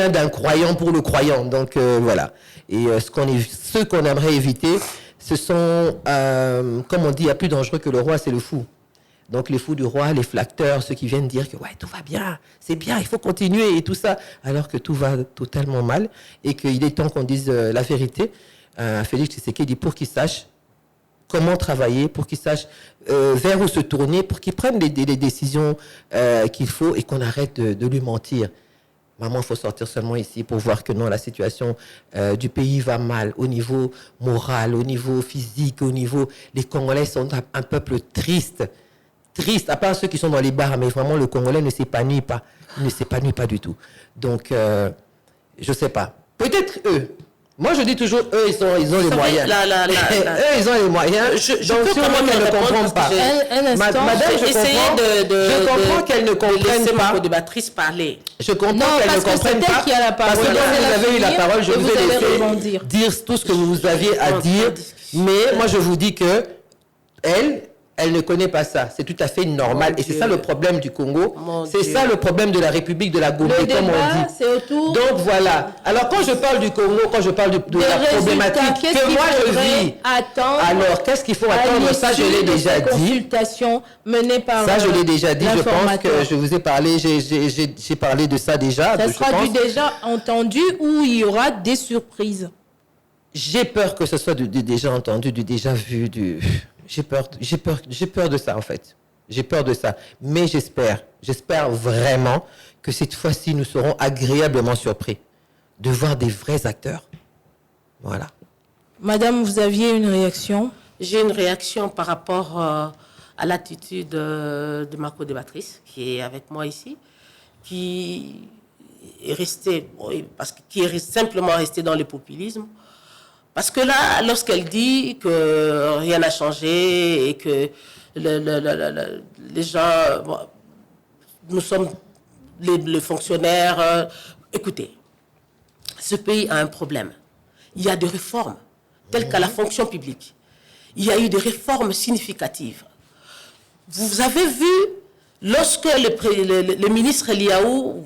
d'incroyant pour le croyant. Donc voilà. Et ce qu'on aimerait éviter, ce sont, comme on dit, il y a plus dangereux que le roi, c'est le fou. Donc les fous du roi, les flacteurs, ceux qui viennent dire que ouais, tout va bien, c'est bien, il faut continuer et tout ça, alors que tout va totalement mal et qu'il est temps qu'on dise la vérité. Félix Tshisekedi, pour qu'il sache comment travailler, pour qu'ils sachent vers où se tourner, pour qu'ils prennent les décisions qu'il faut et qu'on arrête de lui mentir. Maman, il faut sortir seulement ici pour voir que non, la situation du pays va mal au niveau moral, au niveau physique, au niveau... Les Congolais sont un peuple triste, à part ceux qui sont dans les bars, mais vraiment le Congolais ne s'épanouit pas, du tout. Donc, je ne sais pas. Peut-être eux. Moi, je dis toujours, eux, ils ont les moyens. Eux, ils ont les moyens. Donc, sûrement qu'elle ne comprend pas. Madame, je comprends qu'elle ne comprenne pas. Ma débattrice parler. Je comprends qu'elle ne comprenne pas. Qui a la parole. Parce que quand vous avez eu la parole, je vous ai laissé dire tout ce que vous aviez à dire. Mais moi, je vous dis que elle ne connaît pas ça. C'est tout à fait normal. Et c'est ça le problème du Congo. C'est ça le problème de la République de la Gambie, comme on dit. C'est autour. Donc voilà. Alors quand je parle du Congo, quand je parle de la problématique que moi je vis, alors qu'est-ce qu'il faut attendre? Ça, je l'ai déjà dit. Consultation menée par ça, je l'ai déjà dit. Je pense que je vous ai parlé, j'ai parlé de ça déjà. Ça sera du déjà entendu ou il y aura des surprises? J'ai peur que ce soit du déjà entendu, du déjà vu, J'ai peur de ça en fait. J'ai peur de ça. Mais j'espère vraiment que cette fois-ci, nous serons agréablement surpris de voir des vrais acteurs. Voilà. Madame, vous aviez une réaction? J'ai une réaction par rapport à l'attitude de ma co-débattrice qui est avec moi ici, qui est restée, simplement restée dans le populisme. Parce que là, lorsqu'elle dit que rien n'a changé et que les gens, bon, nous sommes les fonctionnaires, écoutez, ce pays a un problème. Il y a des réformes, telles qu'à la fonction publique. Il y a eu des réformes significatives. Vous avez vu, lorsque le ministre Eliaou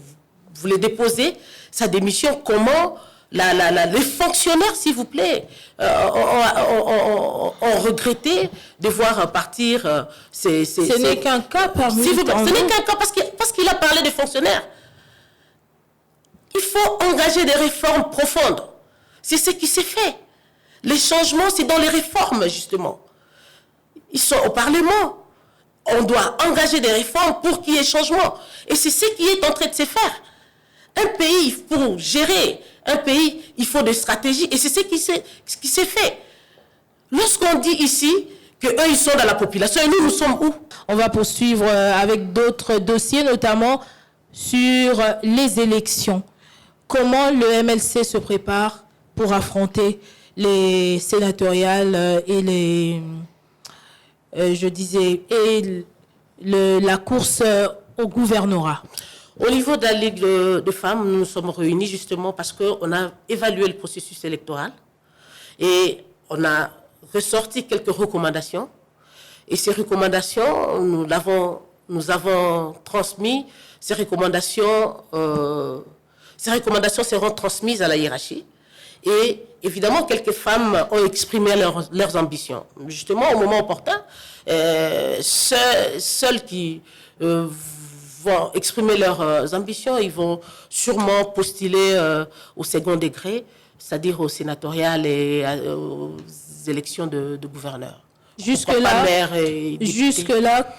voulait déposer sa démission, comment... les fonctionnaires, s'il vous plaît, ont regretté de voir partir Ce n'est qu'un cas parmi ce n'est qu'un cas parce qu'il a parlé des fonctionnaires. Il faut engager des réformes profondes. C'est ce qui s'est fait. Les changements, c'est dans les réformes, justement. Ils sont au Parlement. On doit engager des réformes pour qu'il y ait changement. Et c'est ce qui est en train de se faire. Un pays, pour gérer un pays, il faut des stratégies. Et c'est ce qui s'est fait. Lorsqu'on dit ici qu'eux, ils sont dans la population, et nous sommes où? On va poursuivre avec d'autres dossiers, notamment sur les élections. Comment le MLC se prépare pour affronter les sénatoriales et la course au gouvernorat? Au niveau de la Ligue de femmes, nous nous sommes réunis justement parce qu'on a évalué le processus électoral et on a ressorti quelques recommandations. Et ces recommandations, nous avons transmis. Ces recommandations seront transmises à la hiérarchie. Et évidemment, quelques femmes ont exprimé leurs ambitions. Justement, au moment opportun, celles qui... vont exprimer leurs ambitions, ils vont sûrement postuler au second degré, c'est-à-dire aux sénatoriales et aux élections de gouverneurs. Jusque-là,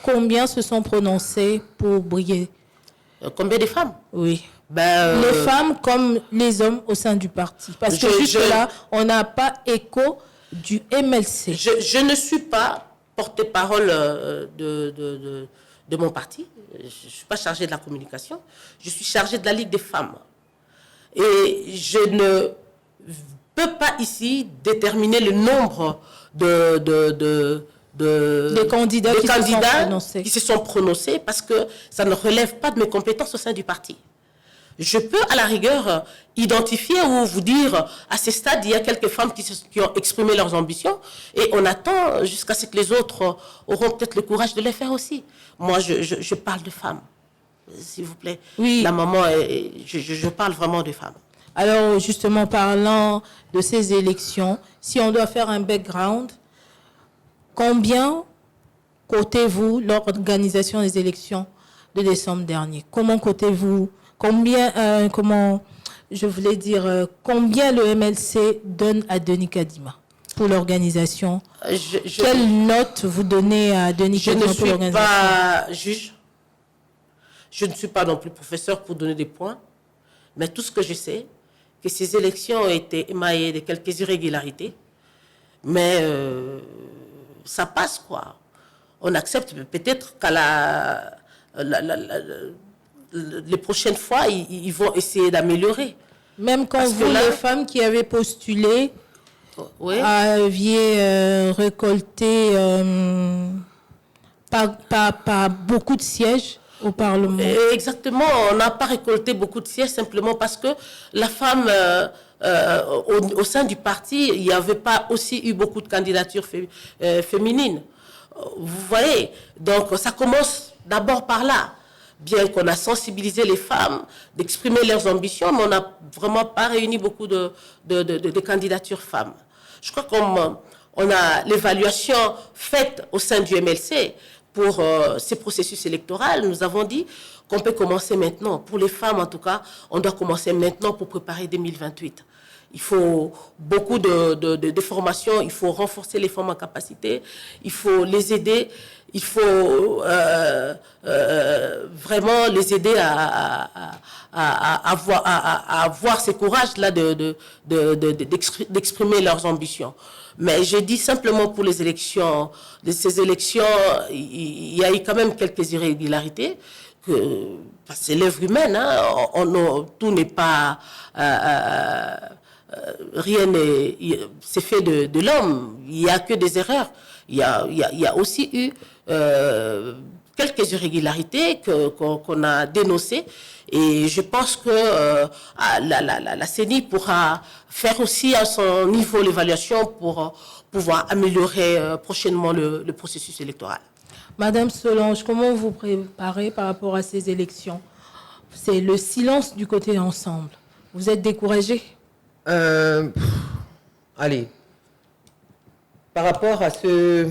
combien se sont prononcés pour briller? Combien de femmes? Oui. Les femmes comme les hommes au sein du parti. Parce que jusque-là, on n'a pas écho du MLC. Je ne suis pas porte-parole de mon parti. Je ne suis pas chargée de la communication. Je suis chargée de la Ligue des femmes. Et je ne peux pas ici déterminer le nombre de candidats qui se sont prononcés parce que ça ne relève pas de mes compétences au sein du parti. Je peux, à la rigueur, identifier ou vous dire, à ce stade, il y a quelques femmes qui ont exprimé leurs ambitions et on attend jusqu'à ce que les autres auront peut-être le courage de les faire aussi. Moi, je parle de femmes, s'il vous plaît. Oui. La maman, je parle vraiment de femmes. Alors, justement, parlant de ces élections, si on doit faire un background, combien cotez-vous l'organisation des élections de décembre dernier? Comment cotez-vous? Combien le MLC donne à Denis Kadima pour l'organisation? Quelle note vous donnez à Denis Kadima pour l'organisation? Je ne suis pas juge. Je ne suis pas non plus professeur pour donner des points. Mais tout ce que je sais, que ces élections ont été émaillées de quelques irrégularités. Mais ça passe, quoi. On accepte peut-être qu'à les prochaines fois, ils vont essayer d'améliorer. Même quand les femmes qui avaient postulé aviez récolté pas beaucoup de sièges au Parlement. Exactement, on n'a pas récolté beaucoup de sièges simplement parce que la femme, au sein du parti, il n'y avait pas aussi eu beaucoup de candidatures féminines. Vous voyez, donc ça commence d'abord par là. Bien qu'on a sensibilisé les femmes d'exprimer leurs ambitions, mais on n'a vraiment pas réuni beaucoup de candidatures femmes. Je crois qu'on a l'évaluation faite au sein du MLC pour ces processus électoraux. Nous avons dit qu'on peut commencer maintenant. Pour les femmes, en tout cas, on doit commencer maintenant pour préparer 2028. Il faut beaucoup de formations, il faut renforcer les femmes en capacité, il faut les aider, il faut vraiment les aider à avoir ce courage-là d'exprimer leurs ambitions. Mais j'ai dit simplement pour les élections, ces élections, il y a eu quand même quelques irrégularités. C'est l'œuvre humaine, hein, tout n'est pas... rien n'est... C'est fait de l'homme, il n'y a que des erreurs. Il y a aussi eu quelques irrégularités qu'on a dénoncées. Et je pense que la CENI pourra faire aussi à son niveau l'évaluation pour pouvoir améliorer prochainement le processus électoral. Madame Solange, comment vous préparez par rapport à ces élections? C'est le silence du côté ensemble. Vous êtes découragée? Allez. Par rapport à ce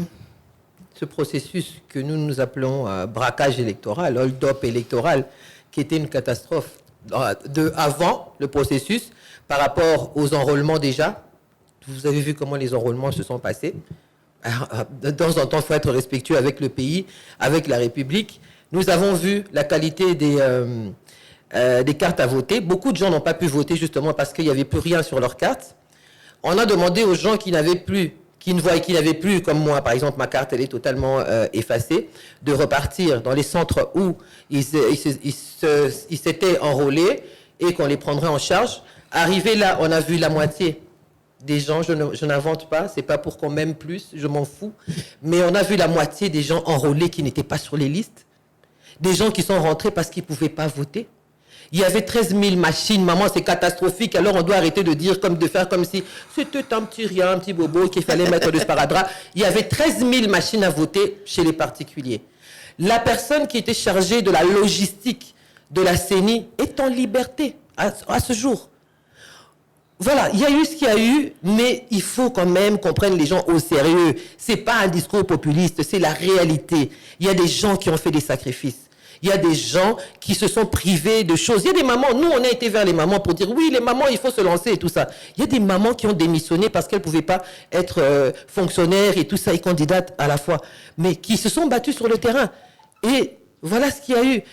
processus que nous appelons braquage électoral, hold-up électoral, qui était une catastrophe avant le processus, par rapport aux enrôlements déjà. Vous avez vu comment les enrôlements se sont passés. De temps en temps, il faut être respectueux avec le pays, avec la République. Nous avons vu la qualité des cartes à voter. Beaucoup de gens n'ont pas pu voter justement parce qu'il n'y avait plus rien sur leurs cartes. On a demandé aux gens qui n'avaient plus, qui n'avaient plus, comme moi, par exemple, ma carte, elle est totalement effacée, de repartir dans les centres où ils s'étaient enrôlés et qu'on les prendrait en charge. Arrivé là, on a vu la moitié des gens, je n'invente pas, c'est pas pour qu'on m'aime plus, je m'en fous, mais on a vu la moitié des gens enrôlés qui n'étaient pas sur les listes, des gens qui sont rentrés parce qu'ils ne pouvaient pas voter. Il y avait 13 000 machines, maman, c'est catastrophique, alors on doit arrêter de faire comme si c'était un petit rien, un petit bobo qu'il fallait mettre de sparadrap. Il y avait 13 000 machines à voter chez les particuliers. La personne qui était chargée de la logistique de la CENI est en liberté à ce jour. Voilà, il y a eu ce qu'il y a eu, mais il faut quand même qu'on prenne les gens au sérieux. C'est pas un discours populiste, c'est la réalité. Il y a des gens qui ont fait des sacrifices. Il y a des gens qui se sont privés de choses. Il y a des mamans, nous on a été vers les mamans pour dire oui, les mamans, il faut se lancer et tout ça. Il y a des mamans qui ont démissionné parce qu'elles ne pouvaient pas être fonctionnaires et tout ça, et candidates à la fois, mais qui se sont battues sur le terrain. Et voilà ce qu'il y a eu.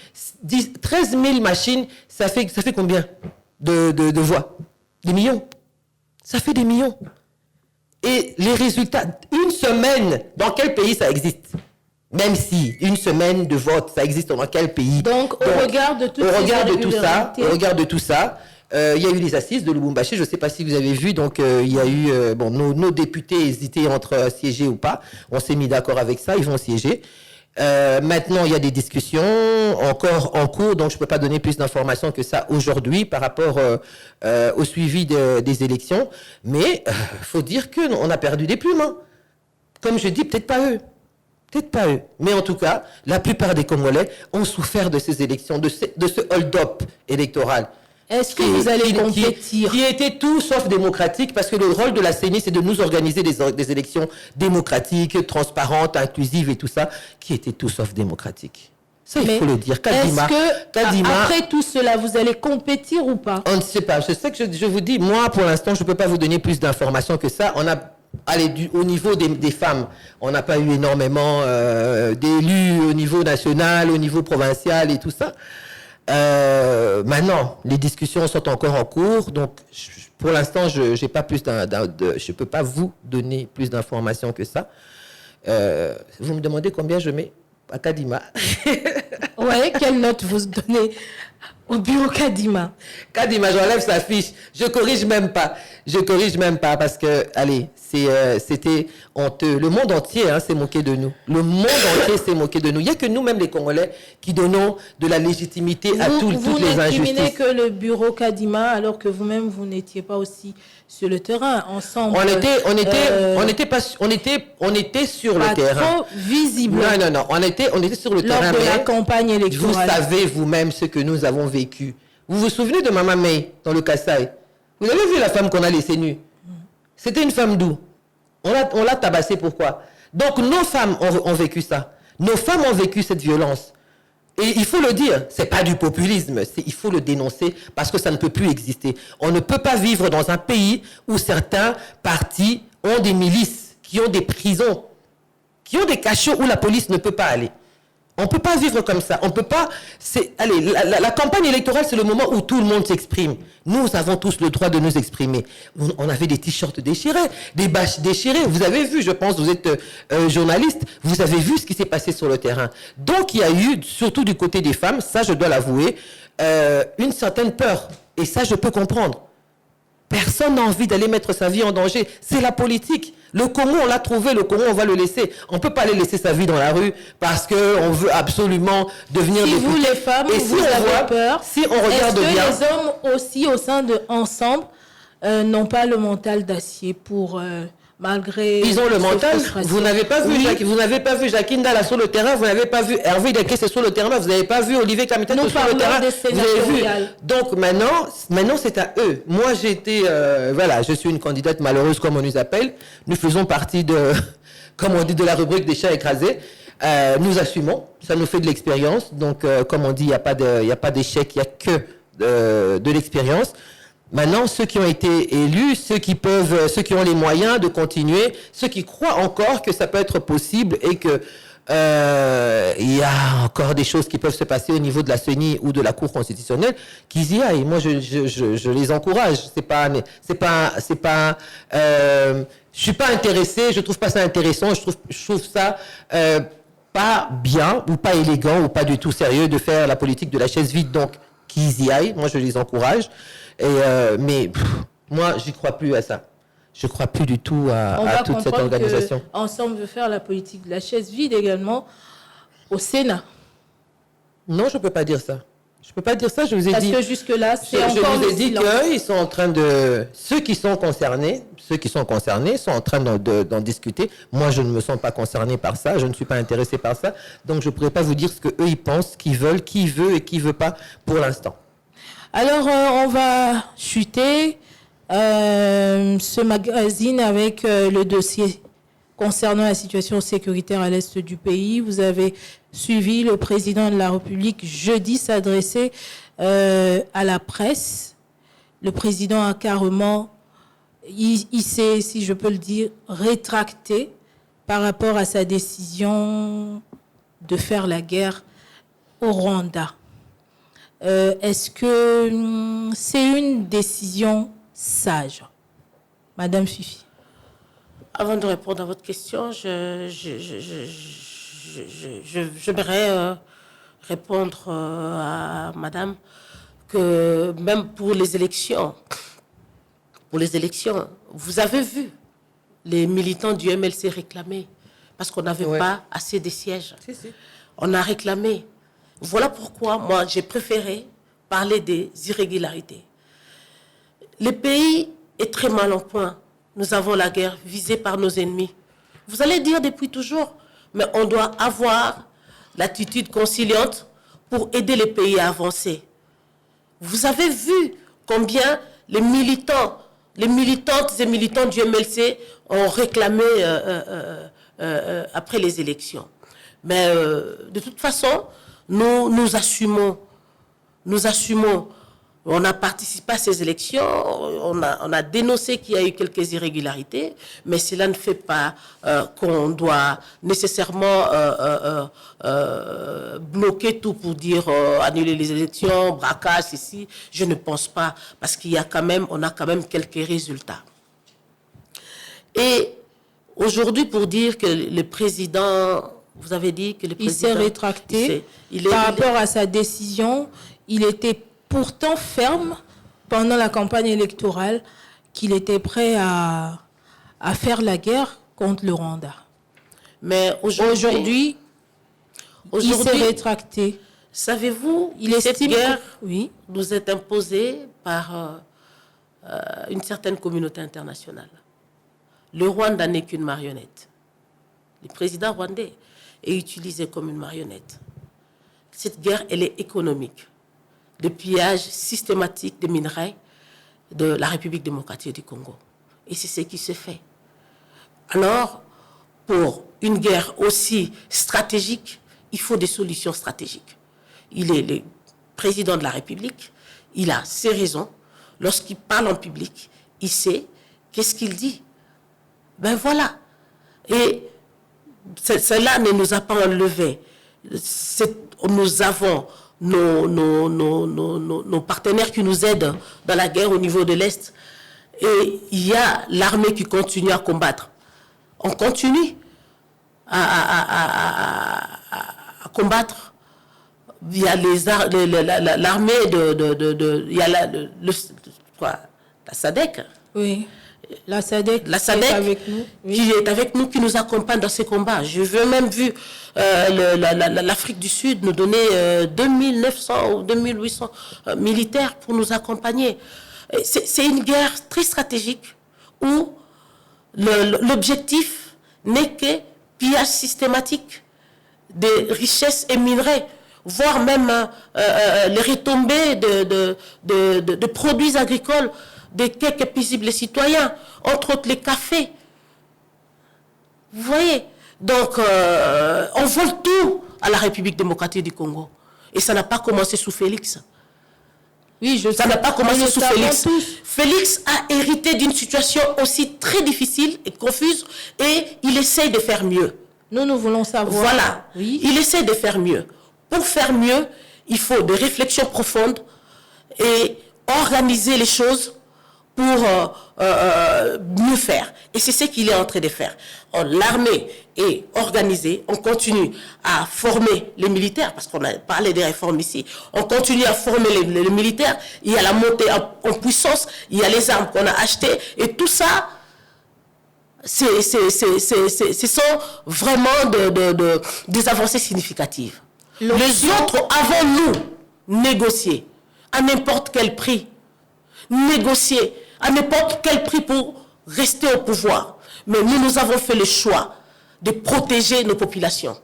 13 000 machines, ça fait combien de voix? Des millions. Ça fait des millions. Et les résultats, une semaine, dans quel pays ça existe? Même si une semaine de vote, ça existe dans quel pays? Donc, au regard de tout ça, il y a eu les assises de Lubumbashi, je ne sais pas si vous avez vu, donc il y a eu, nos députés hésitaient entre siéger ou pas, on s'est mis d'accord avec ça, ils vont siéger. Maintenant, il y a des discussions encore en cours, donc je ne peux pas donner plus d'informations que ça aujourd'hui par rapport au suivi des élections. Mais il faut dire qu'on a perdu des plumes. Hein. Comme je dis, peut-être pas eux. Peut-être pas eux. Mais en tout cas, la plupart des Congolais ont souffert de ces élections, de ce hold-up électoral. Est-ce que vous allez compétir? Qui était tout sauf démocratique, parce que le rôle de la CENI, c'est de nous organiser des élections démocratiques, transparentes, inclusives et tout ça, qui était tout sauf démocratique. Ça, il faut le dire. Kadima, après tout cela, vous allez compétir ou pas? On ne sait pas. C'est ça que je vous dis. Moi, pour l'instant, je ne peux pas vous donner plus d'informations que ça. On a... Allez, au niveau des femmes, on n'a pas eu énormément d'élus au niveau national, au niveau provincial et tout ça. Maintenant, les discussions sont encore en cours, donc pour l'instant, je ne peux pas vous donner plus d'informations que ça. Vous me demandez combien je mets à Kadima. Ouais, quelle note vous donnez au bureau Kadima? Kadima, j'enlève sa fiche. Je corrige même pas. Je corrige même pas parce que, allez, c'était honteux. Le monde entier s'est moqué de nous. Le monde entier s'est moqué de nous. Il n'y a que nous-mêmes, les Congolais, qui donnons de la légitimité à toutes les injustices. Vous n'incriminez que le bureau Kadima alors que vous-même, vous n'étiez pas aussi sur le terrain, ensemble. On était sur le terrain. Pas trop visible. Non. On était sur le terrain. Lors de la campagne électorale. Vous savez vous-même ce que nous avons vécu. Vous vous souvenez de Maman May dans le Kassai? Vous avez vu la femme qu'on a laissée nue? C'était une femme d'où? On l'a tabassée, pourquoi? Donc nos femmes ont vécu ça. Nos femmes ont vécu cette violence. Et il faut le dire, c'est pas du populisme, il faut le dénoncer parce que ça ne peut plus exister. On ne peut pas vivre dans un pays où certains partis ont des milices, qui ont des prisons, qui ont des cachots où la police ne peut pas aller. On ne peut pas vivre comme ça. On peut pas. Allez, la campagne électorale, c'est le moment où tout le monde s'exprime. Nous avons tous le droit de nous exprimer. On avait des t-shirts déchirés, des bâches déchirées. Vous avez vu, je pense, vous êtes journaliste, vous avez vu ce qui s'est passé sur le terrain. Donc, il y a eu, surtout du côté des femmes, ça je dois l'avouer, une certaine peur. Et ça, je peux comprendre. Personne n'a envie d'aller mettre sa vie en danger. C'est la politique. Le Congo, on l'a trouvé, le Congo, on va le laisser. On ne peut pas aller laisser sa vie dans la rue parce qu'on veut absolument devenir des vous, les femmes, et vous avez peur, si on regarde bien... Est-ce que les hommes aussi, au sein de Ensemble, n'ont pas le mental d'acier pour... malgré... Ils ont le mental. Vous n'avez pas vu, vous n'avez pas vu Jacqueline Dalla sur le terrain, vous n'avez pas vu Hervé Dekesse sur le terrain, vous n'avez pas vu Olivier Kamita sur le terrain. Vous avez vu. Donc maintenant c'est à eux. Moi j'ai été, voilà, je suis une candidate malheureuse comme on nous appelle. Nous faisons partie de, comme on dit, de la rubrique des chats écrasés. Nous assumons, ça nous fait de l'expérience. Donc comme on dit, il n'y a pas d'échec, il n'y a que de l'expérience. Maintenant, ceux qui ont été élus, ceux qui ont les moyens de continuer, ceux qui croient encore que ça peut être possible et que il y a encore des choses qui peuvent se passer au niveau de la CENI ou de la Cour constitutionnelle, qu'ils y aillent. Moi, je les encourage. Je suis pas intéressé. Je trouve pas ça intéressant. Je trouve ça pas bien ou pas élégant ou pas du tout sérieux de faire la politique de la chaise vide. Donc, qu'ils y aillent. Moi, je les encourage. Mais moi, j'y crois plus à ça. Je crois plus du tout à toute cette organisation. Ensemble veut faire la politique de la chaise vide également au Sénat. Non, je peux pas dire ça. Je peux pas dire ça. Je vous ai dit. Parce que jusque là, c'est encore. Je vous ai dit qu'ils sont en train de. Ceux qui sont concernés sont en train d'en discuter. Moi, je ne me sens pas concerné par ça. Je ne suis pas intéressé par ça. Donc, je pourrais pas vous dire ce que eux ils pensent, qu'ils veulent, qui veut et qui veut pas pour l'instant. Alors, on va chuter ce magazine avec le dossier concernant la situation sécuritaire à l'est du pays. Vous avez suivi le président de la République jeudi s'adresser à la presse. Le président a carrément, il s'est, si je peux le dire, rétracté par rapport à sa décision de faire la guerre au Rwanda. Est-ce que c'est une décision sage, Madame Fifi? Avant de répondre à votre question, j'aimerais répondre à Madame que même pour les élections, vous avez vu les militants du MLC réclamer parce qu'on n'avait pas assez de sièges. Si. On a réclamé. Voilà pourquoi, moi, j'ai préféré parler des irrégularités. Le pays est très mal en point. Nous avons la guerre visée par nos ennemis. Vous allez dire depuis toujours, mais on doit avoir l'attitude conciliante pour aider les pays à avancer. Vous avez vu combien les militantes et militants du MLC ont réclamé après les élections. Mais de toute façon, nous assumons. On a participé à ces élections, on a dénoncé qu'il y a eu quelques irrégularités, mais cela ne fait pas qu'on doit nécessairement bloquer tout pour dire annuler les élections, braquage, ceci. Je ne pense pas, parce qu'on a quand même quelques résultats. Et aujourd'hui, pour dire que le président, vous avez dit que le président... Il s'est rétracté par rapport à sa décision. Il était pourtant ferme pendant la campagne électorale qu'il était prêt à faire la guerre contre le Rwanda. Mais aujourd'hui, il s'est rétracté. Savez-vous, cette guerre nous est imposée par une certaine communauté internationale. Le Rwanda n'est qu'une marionnette. Le président rwandais est utilisé comme une marionnette. Cette guerre, elle est économique. Le pillage systématique des minerais de la République démocratique du Congo. Et c'est ce qui se fait. Alors, pour une guerre aussi stratégique, il faut des solutions stratégiques. Il est le président de la République, il a ses raisons. Lorsqu'il parle en public, il sait qu'est-ce qu'il dit. Ben voilà. Et cela ne nous a pas enlevé. Nous avons nos partenaires qui nous aident dans la guerre au niveau de l'Est. Et il y a l'armée qui continue à combattre. On continue à combattre. Il y a l'armée il y a la SADC. Oui. La SADC est avec nous. Qui est avec nous, qui nous accompagne dans ces combats. Je veux même vu l'Afrique du Sud nous donner 2900 ou 2800 militaires pour nous accompagner. C'est une guerre très stratégique où l'objectif n'est que pillage systématique des richesses et minerais, voire même les retombées de produits agricoles de quelques paisibles citoyens, entre autres les cafés. Vous voyez? Donc, on vole tout à la République démocratique du Congo. Et ça n'a pas commencé sous Félix. Oui, ça n'a pas commencé sous Félix. Félix a hérité d'une situation aussi très difficile et confuse, et il essaye de faire mieux. Nous voulons savoir. Voilà. Oui. Il essaie de faire mieux. Pour faire mieux, il faut des réflexions profondes et organiser les choses pour mieux faire. Et c'est ce qu'il est en train de faire. L'armée est organisée, on continue à former les militaires, parce qu'on a parlé des réformes ici, on continue à former les militaires, il y a la montée en puissance, il y a les armes qu'on a achetées, et tout ça, ce sont vraiment des avancées significatives. Les autres, avant nous, négocier à n'importe quel prix, négocier à n'importe quel prix pour rester au pouvoir. Mais nous avons fait le choix de protéger nos populations.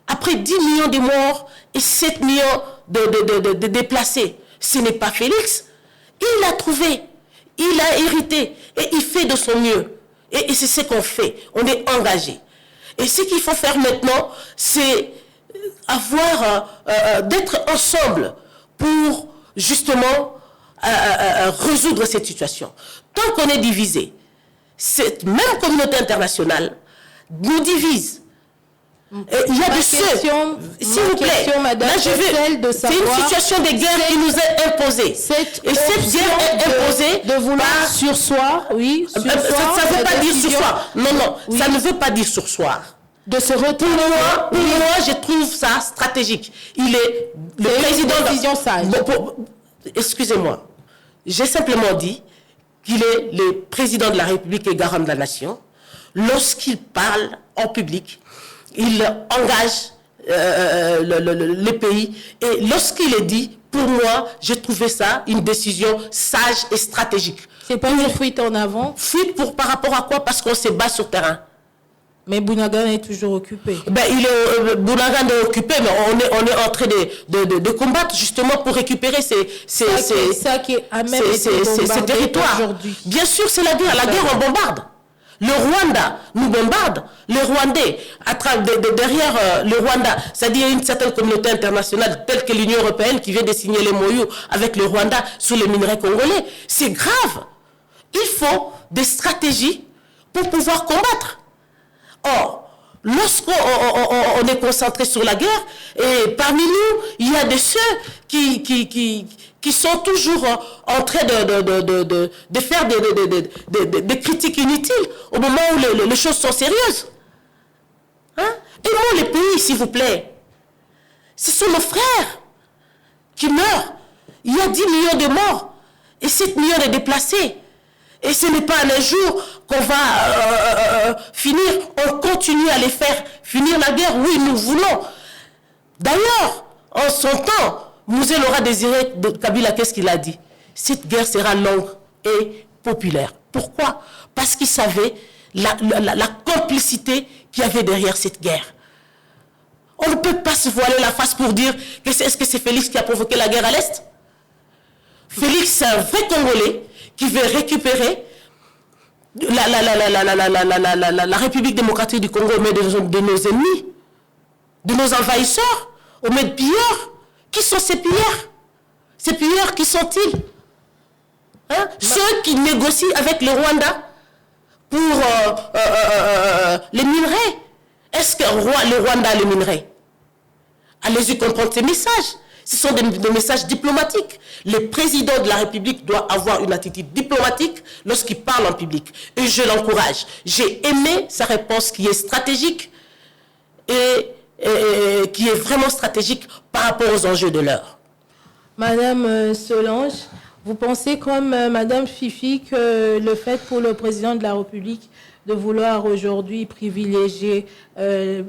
Après 10 millions de morts et 7 millions de déplacés, ce n'est pas Félix. Il a trouvé, il a hérité et il fait de son mieux. Et c'est ce qu'on fait. On est engagé. Et ce qu'il faut faire maintenant, c'est d'être ensemble pour justement résoudre cette situation. Tant qu'on est divisé, cette même communauté internationale nous divise. Il y a des ceux, s'il vous plaît, c'est une situation de guerre qui nous est imposée. Et cette guerre est imposée de vouloir sursoir, oui, ça ne veut pas dire sursoir. Non, oui. Ça ne veut pas dire sursoir. De se retourner. Pour moi, je trouve ça stratégique. Il est le président de décision sage. Excusez-moi. J'ai simplement dit qu'il est le président de la République et garant de la nation. Lorsqu'il parle en public, il engage les pays. Et lorsqu'il est dit, pour moi, j'ai trouvé ça une décision sage et stratégique. C'est pas une fuite en avant? Fuite par rapport à quoi? Parce qu'on se bat sur terrain. Mais Bounagan est toujours occupé. Bounagan est occupé, mais on est en train de combattre justement pour récupérer ces territoires. Bien sûr, c'est la guerre. La guerre, on bombarde. Le Rwanda nous bombarde. Les Rwandais, derrière le Rwanda, c'est-à-dire une certaine communauté internationale telle que l'Union européenne qui vient de signer les MOU avec le Rwanda sur les minerais congolais. C'est grave. Il faut des stratégies pour pouvoir combattre. Or, lorsqu'on est concentré sur la guerre, et parmi nous, il y a de ceux qui sont toujours en train de faire des critiques inutiles au moment où les choses sont sérieuses. Hein? Aimons les pays, s'il vous plaît. Ce sont nos frères qui meurent. Il y a 10 millions de morts et 7 millions de déplacés. Et ce n'est pas un jour qu'on va finir. On continue à les faire finir la guerre. Oui, nous voulons. D'ailleurs, en son temps, Mouzé l'aura désiré de Kabila, qu'est-ce qu'il a dit? Cette guerre sera longue et populaire. Pourquoi? Parce qu'il savait la complicité qu'il y avait derrière cette guerre. On ne peut pas se voiler la face pour dire que est-ce que c'est Félix qui a provoqué la guerre à l'Est? Félix, c'est un vrai Congolais qui veut récupérer la République démocratique du Congo au main de nos ennemis, de nos envahisseurs, au main de pilleurs. Qui sont ces pilleurs? Ces pilleurs, qui sont-ils? Hein? Ceux qui négocient avec le Rwanda pour les minerais. Est-ce que le Rwanda a les minerais? Allez-y comprendre ces messages. Ce sont des messages diplomatiques. Le président de la République doit avoir une attitude diplomatique lorsqu'il parle en public. Et je l'encourage. J'ai aimé sa réponse qui est stratégique et qui est vraiment stratégique par rapport aux enjeux de l'heure. Madame Solange, vous pensez comme Madame Fifi que le fait pour le président de la République de vouloir aujourd'hui privilégier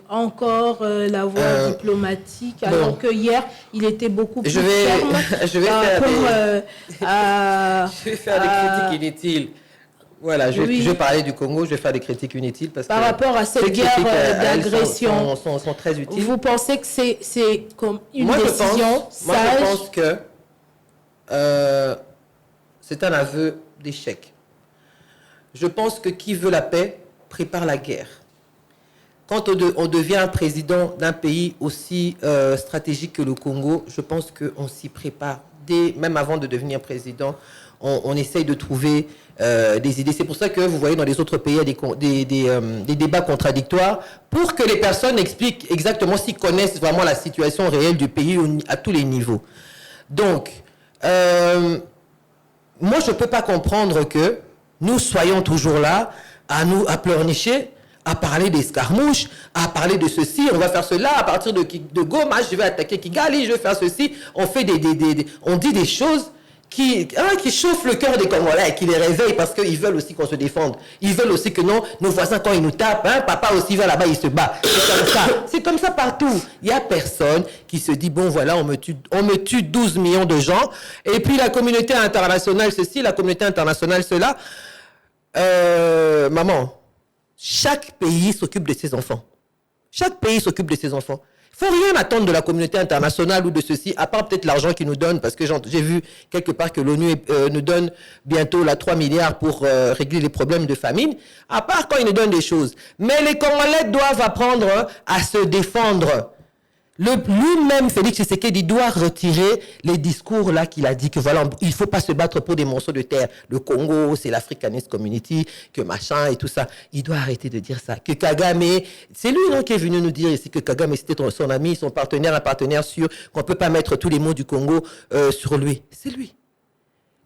encore la voie diplomatique, alors que hier, il était beaucoup plus ferme je vais faire des critiques inutiles. Voilà, je vais parler du Congo, je vais faire des critiques inutiles. Parce par rapport à cette guerre d'agression, sont très utiles. Vous pensez que c'est comme une décision sage? Moi, je pense que c'est un aveu d'échec. Je pense que qui veut la paix prépare la guerre. Quand on devient président d'un pays aussi stratégique que le Congo, je pense qu'on s'y prépare. Même avant de devenir président, on essaye de trouver des idées. C'est pour ça que vous voyez dans les autres pays, il y a des débats contradictoires pour que les personnes expliquent exactement s'ils connaissent vraiment la situation réelle du pays à tous les niveaux. Donc, moi, je ne peux pas comprendre que nous soyons toujours là, à pleurnicher, à parler d'escarmouches, à parler de ceci, on va faire cela, à partir de Goma, je vais attaquer Kigali, je vais faire ceci. On fait on dit des choses qui chauffent le cœur des Congolais et qui les réveillent parce qu'ils veulent aussi qu'on se défende. Ils veulent aussi que non, nos voisins, quand ils nous tapent, papa aussi va là-bas, il se bat. C'est comme ça. C'est comme ça partout. Il n'y a personne qui se dit, bon voilà, on me tue 12 millions de gens, et puis la communauté internationale ceci, la communauté internationale cela. Maman, chaque pays s'occupe de ses enfants. Chaque pays s'occupe de ses enfants. Il ne faut rien attendre de la communauté internationale ou de ceci, à part peut-être l'argent qu'ils nous donnent, parce que j'ai vu quelque part que l'ONU nous donne bientôt 3 milliards pour régler les problèmes de famine, à part quand ils nous donnent des choses. Mais les Congolais doivent apprendre à se défendre. Lui-même, Félix Tshisekedi, doit retirer les discours là qu'il a dit que voilà, il ne faut pas se battre pour des morceaux de terre. Le Congo, c'est l'Africanist Community, que machin et tout ça. Il doit arrêter de dire ça. Que Kagame, c'est lui non, qui est venu nous dire ici que Kagame c'était son ami, son partenaire, un partenaire sûr, qu'on ne peut pas mettre tous les mots du Congo sur lui. C'est lui.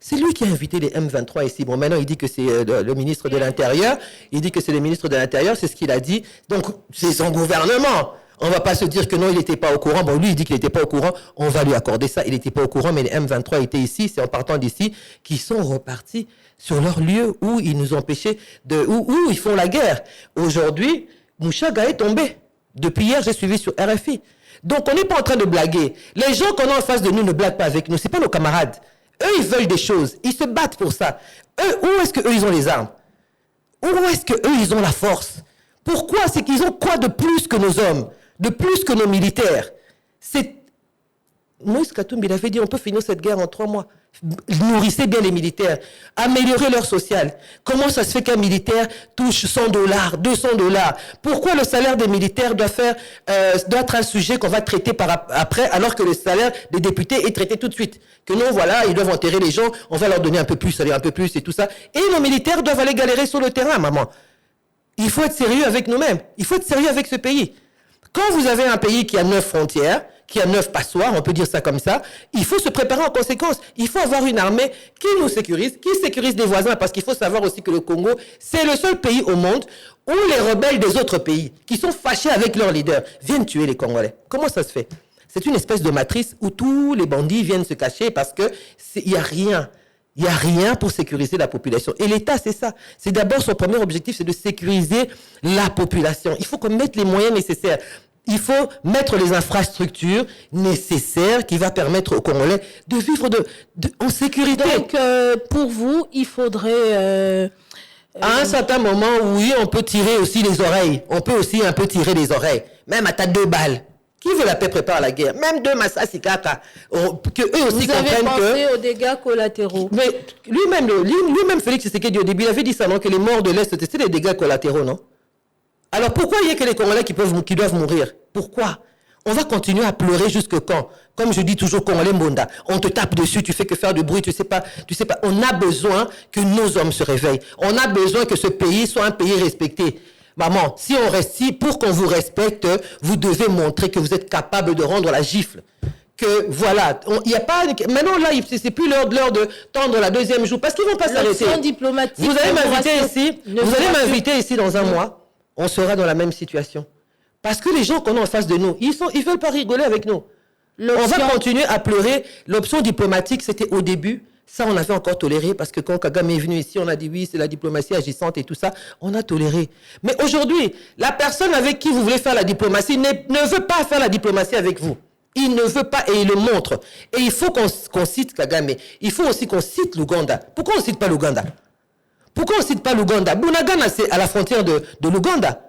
C'est lui qui a invité les M23 ici. Bon, maintenant, il dit que c'est le ministre de l'Intérieur. Il dit que c'est le ministre de l'Intérieur, c'est ce qu'il a dit. Donc, c'est son gouvernement. On ne va pas se dire que non, il n'était pas au courant. Bon, lui, il dit qu'il n'était pas au courant. On va lui accorder ça. Il n'était pas au courant, mais les M23 étaient ici. C'est en partant d'ici qu'ils sont repartis sur leur lieu où ils nous empêchaient où ils font la guerre. Aujourd'hui, Mouchaga est tombé. Depuis hier, j'ai suivi sur RFI. Donc, on n'est pas en train de blaguer. Les gens qu'on a en face de nous ne blaguent pas avec nous. Ce n'est pas nos camarades. Eux, ils veulent des choses. Ils se battent pour ça. Eux, où est-ce qu'eux, ils ont les armes? Où est-ce qu'eux, ils ont la force? Pourquoi? C'est qu'ils ont quoi de plus que nos hommes? De plus que nos militaires? C'est... Moïse Katumbi, il avait dit, on peut finir cette guerre en 3 mois. Nourrissez bien les militaires. Améliorez leur social. Comment ça se fait qu'un militaire touche $100, $200? Pourquoi le salaire des militaires doit être un sujet qu'on va traiter après, alors que le salaire des députés est traité tout de suite? Que non, voilà, ils doivent enterrer les gens, on va leur donner un peu plus, aller un peu plus et tout ça. Et nos militaires doivent aller galérer sur le terrain, maman. Il faut être sérieux avec nous-mêmes. Il faut être sérieux avec ce pays. Quand vous avez un pays qui a 9 frontières, qui a 9 passoires, on peut dire ça comme ça, il faut se préparer en conséquence. Il faut avoir une armée qui nous sécurise, qui sécurise des voisins, parce qu'il faut savoir aussi que le Congo, c'est le seul pays au monde où les rebelles des autres pays, qui sont fâchés avec leurs leaders, viennent tuer les Congolais. Comment ça se fait? C'est une espèce de matrice où tous les bandits viennent se cacher parce que il n'y a rien. Il n'y a rien pour sécuriser la population. Et l'État, c'est ça. C'est d'abord son premier objectif, c'est de sécuriser la population. Il faut qu'on mette les moyens nécessaires. Il faut mettre les infrastructures nécessaires qui vont permettre aux Congolais de vivre en sécurité. Donc, pour vous, il faudrait... À un certain moment, oui, on peut tirer aussi les oreilles. On peut aussi un peu tirer les oreilles. Même à ta 2 balles. Qui veut la paix prépare la guerre? Même 2 Massassi Kaka. Que eux aussi vous avez comprennent pensé aux dégâts collatéraux. Mais lui-même, Félix Tshisekedi, au début, il avait dit ça, non? Que les morts de l'Est, c'était des dégâts collatéraux, non? Alors pourquoi il y a que les Congolais qui doivent mourir? Pourquoi? On va continuer à pleurer jusque quand? Comme je dis toujours, Congolais Mbonda, on te tape dessus, tu fais que faire du bruit, tu sais pas. On a besoin que nos hommes se réveillent. On a besoin que ce pays soit un pays respecté. Maman, si on reste ici, pour qu'on vous respecte, vous devez montrer que vous êtes capable de rendre la gifle. Que voilà, il y a pas. Maintenant là, c'est plus l'heure de tendre la 2e joue parce qu'ils vont pas s'arrêter. Vous allez m'inviter ici. Vous allez m'inviter ici dans un mois. On sera dans la même situation. Parce que les gens qu'on a en face de nous, ils veulent pas rigoler avec nous. On va continuer à pleurer. L'option diplomatique, c'était au début. Ça, on avait encore toléré parce que quand Kagame est venu ici, on a dit oui, c'est la diplomatie agissante et tout ça. On a toléré. Mais aujourd'hui, la personne avec qui vous voulez faire la diplomatie ne veut pas faire la diplomatie avec vous. Il ne veut pas et il le montre. Et il faut qu'on cite Kagame. Il faut aussi qu'on cite l'Ouganda. Pourquoi on ne cite pas l'Ouganda? Pourquoi on ne cite pas l'Ouganda? Bunagana, c'est à la frontière de l'Ouganda.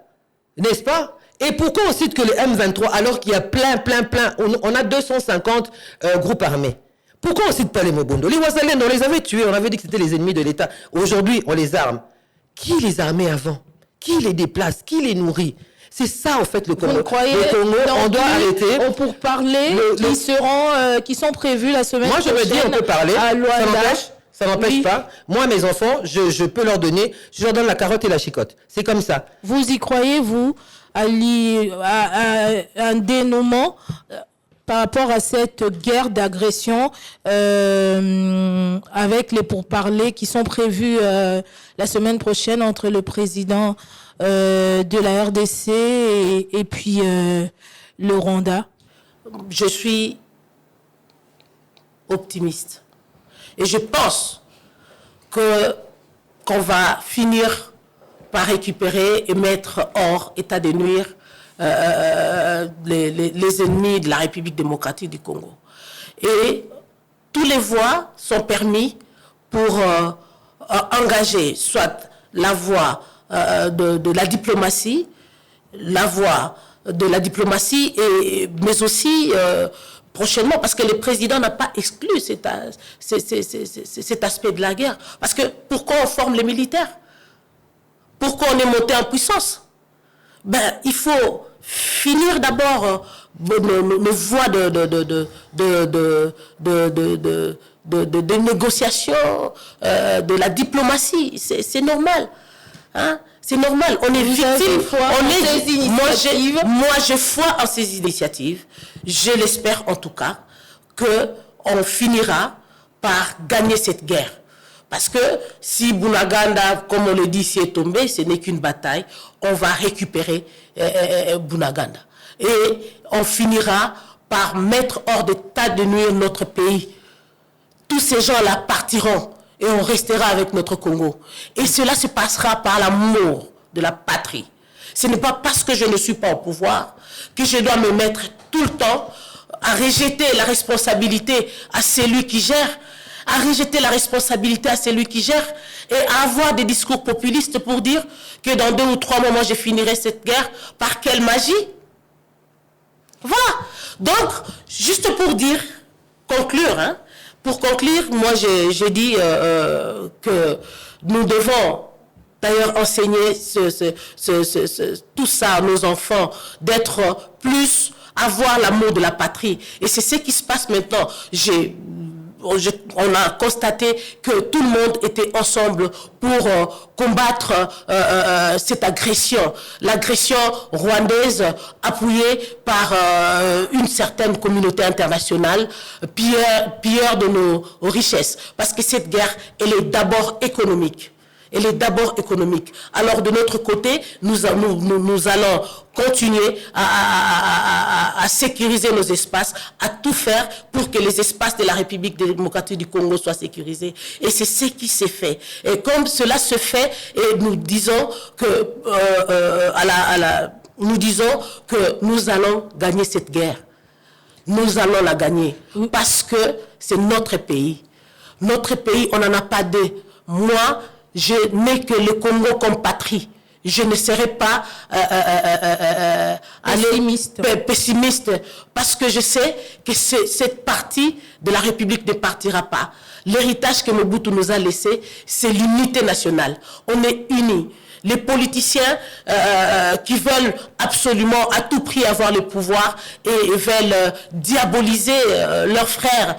N'est-ce pas? Et pourquoi on cite que les M23 alors qu'il y a plein, on a 250 groupes armés? Pourquoi on ne cite pas les Mobundo? Les Ouazalènes, on les avait tués, on avait dit que c'était les ennemis de l'État. Aujourd'hui, on les arme. Qui les armait avant? Qui les déplace? Qui les nourrit? C'est ça, en fait, le Congo. Vous croyez le Congo, on doit arrêter. Pour parler, qui sont prévus la semaine prochaine. Moi, je me dis, on peut parler. À Luanda. Ça n'empêche pas. Moi, mes enfants, je peux leur donner, je leur donne la carotte et la chicotte. C'est comme ça. Vous y croyez, vous, à un dénouement par rapport à cette guerre d'agression avec les pourparlers qui sont prévus la semaine prochaine entre le président de la RDC et puis le Rwanda? Je suis optimiste. Et je pense qu'on va finir par récupérer et mettre hors état de nuire les ennemis de la République démocratique du Congo. Et tous les voies sont permis pour engager soit la voie de la diplomatie, mais aussi prochainement, parce que le président n'a pas exclu cet aspect de la guerre. Parce que pourquoi on forme les militaires? Pourquoi on est monté en puissance? Il faut finir d'abord nos voies de négociation, de la diplomatie. C'est normal. Hein? C'est normal. On est victime. Moi, je foi en ces initiatives. Je l'espère en tout cas qu'on finira par gagner cette guerre. Parce que si Bunaganda, comme on le dit, s'y est tombé, ce n'est qu'une bataille, on va récupérer Bunaganda. Et on finira par mettre hors d'état de nuire notre pays. Tous ces gens-là partiront et on restera avec notre Congo. Et cela se passera par l'amour de la patrie. Ce n'est pas parce que je ne suis pas au pouvoir que je dois me mettre tout le temps à rejeter la responsabilité à celui qui gère, à rejeter la responsabilité à celui qui gère et à avoir des discours populistes pour dire que dans 2 ou 3 mois, moi, je finirai cette guerre. Par quelle magie? Voilà. Donc, juste pour dire, conclure, hein, pour conclure, moi, j'ai dit que nous devons d'ailleurs enseigner tout ça à nos enfants, d'être plus, avoir l'amour de la patrie. Et c'est ce qui se passe maintenant. On a constaté que tout le monde était ensemble pour combattre cette agression. L'agression rwandaise appuyée par une certaine communauté internationale, pilleur de nos richesses. Parce que cette guerre, elle est d'abord économique. Elle est d'abord économique. Alors de notre côté, nous allons continuer à sécuriser nos espaces, à tout faire pour que les espaces de la République démocratique du Congo soient sécurisés. Et c'est ce qui s'est fait. Et comme cela se fait, et nous disons que nous allons gagner cette guerre. Nous allons la gagner parce que c'est notre pays. Notre pays, on n'en a pas deux. Moi, je n'ai que le Congo comme patrie. Je ne serai pas pessimiste parce que je sais que cette partie de la République ne partira pas. L'héritage que Mobutu nous a laissé, c'est l'unité nationale. On est unis. Les politiciens qui veulent absolument à tout prix avoir le pouvoir et veulent diaboliser leurs frères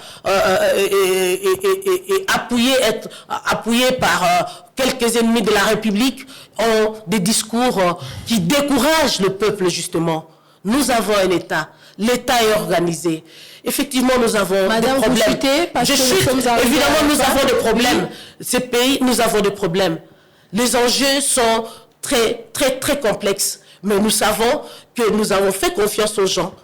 et être appuyés par quelques ennemis de la République ont des discours qui découragent le peuple justement. Nous avons un État. L'État est organisé. Effectivement, nous avons des problèmes. Je chute. Évidemment, nous avons des problèmes. Ces pays, nous avons des problèmes. Les enjeux sont très, très, très complexes. Mais nous savons que nous avons fait confiance aux gens.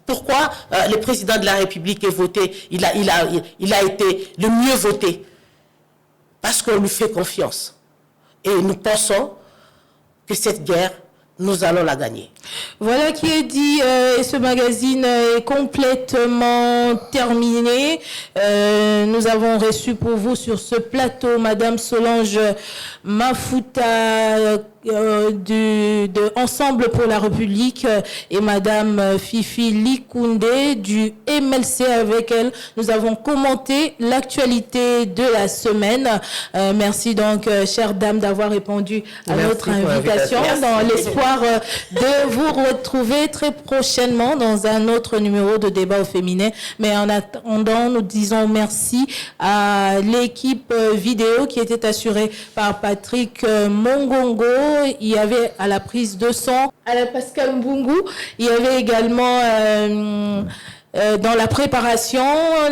Pourquoi le président de la République est voté? Il a été le mieux voté. Parce qu'on lui fait confiance. Et nous pensons que cette guerre, nous allons la gagner. Voilà qui est dit, et ce magazine est complètement terminé. Nous avons reçu pour vous sur ce plateau Madame Solange Mafuta de Ensemble pour la République et Madame Fifi Likunde du MLC. Avec elle, nous avons commenté l'actualité de la semaine. Merci donc, chère dame, d'avoir répondu à notre invitation dans l'espoir de vous retrouver très prochainement dans un autre numéro de Débat au féminin. Mais en attendant, nous disons merci à l'équipe vidéo qui était assurée par Patrick Mongongo. Il y avait à la prise de son, à la Pascal Mbungu. Il y avait également dans la préparation,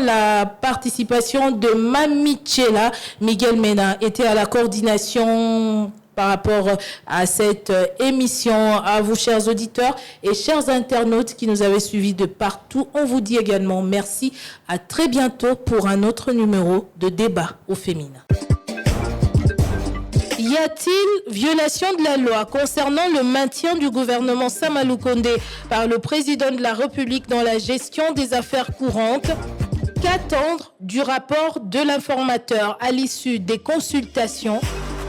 la participation de Mami Tchela. Miguel Mena était à la coordination par rapport à cette émission. À vous, chers auditeurs et chers internautes qui nous avaient suivis de partout, on vous dit également merci. À très bientôt pour un autre numéro de Débat au féminin. Y a-t-il violation de la loi concernant le maintien du gouvernement Sama Lukonde par le président de la République dans la gestion des affaires courantes? Qu'attendre du rapport de l'informateur à l'issue des consultations?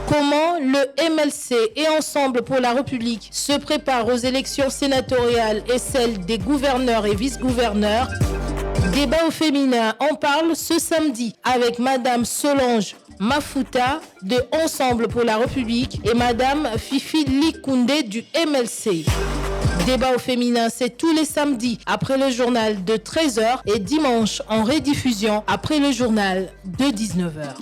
Comment le MLC et Ensemble pour la République se préparent aux élections sénatoriales et celles des gouverneurs et vice-gouverneurs? Débat au féminin, on parle ce samedi avec Madame Solange Mafuta de Ensemble pour la République et Madame Fifi Likunde du MLC. Débat au féminin, c'est tous les samedis après le journal de 13h et dimanche en rediffusion après le journal de 19h.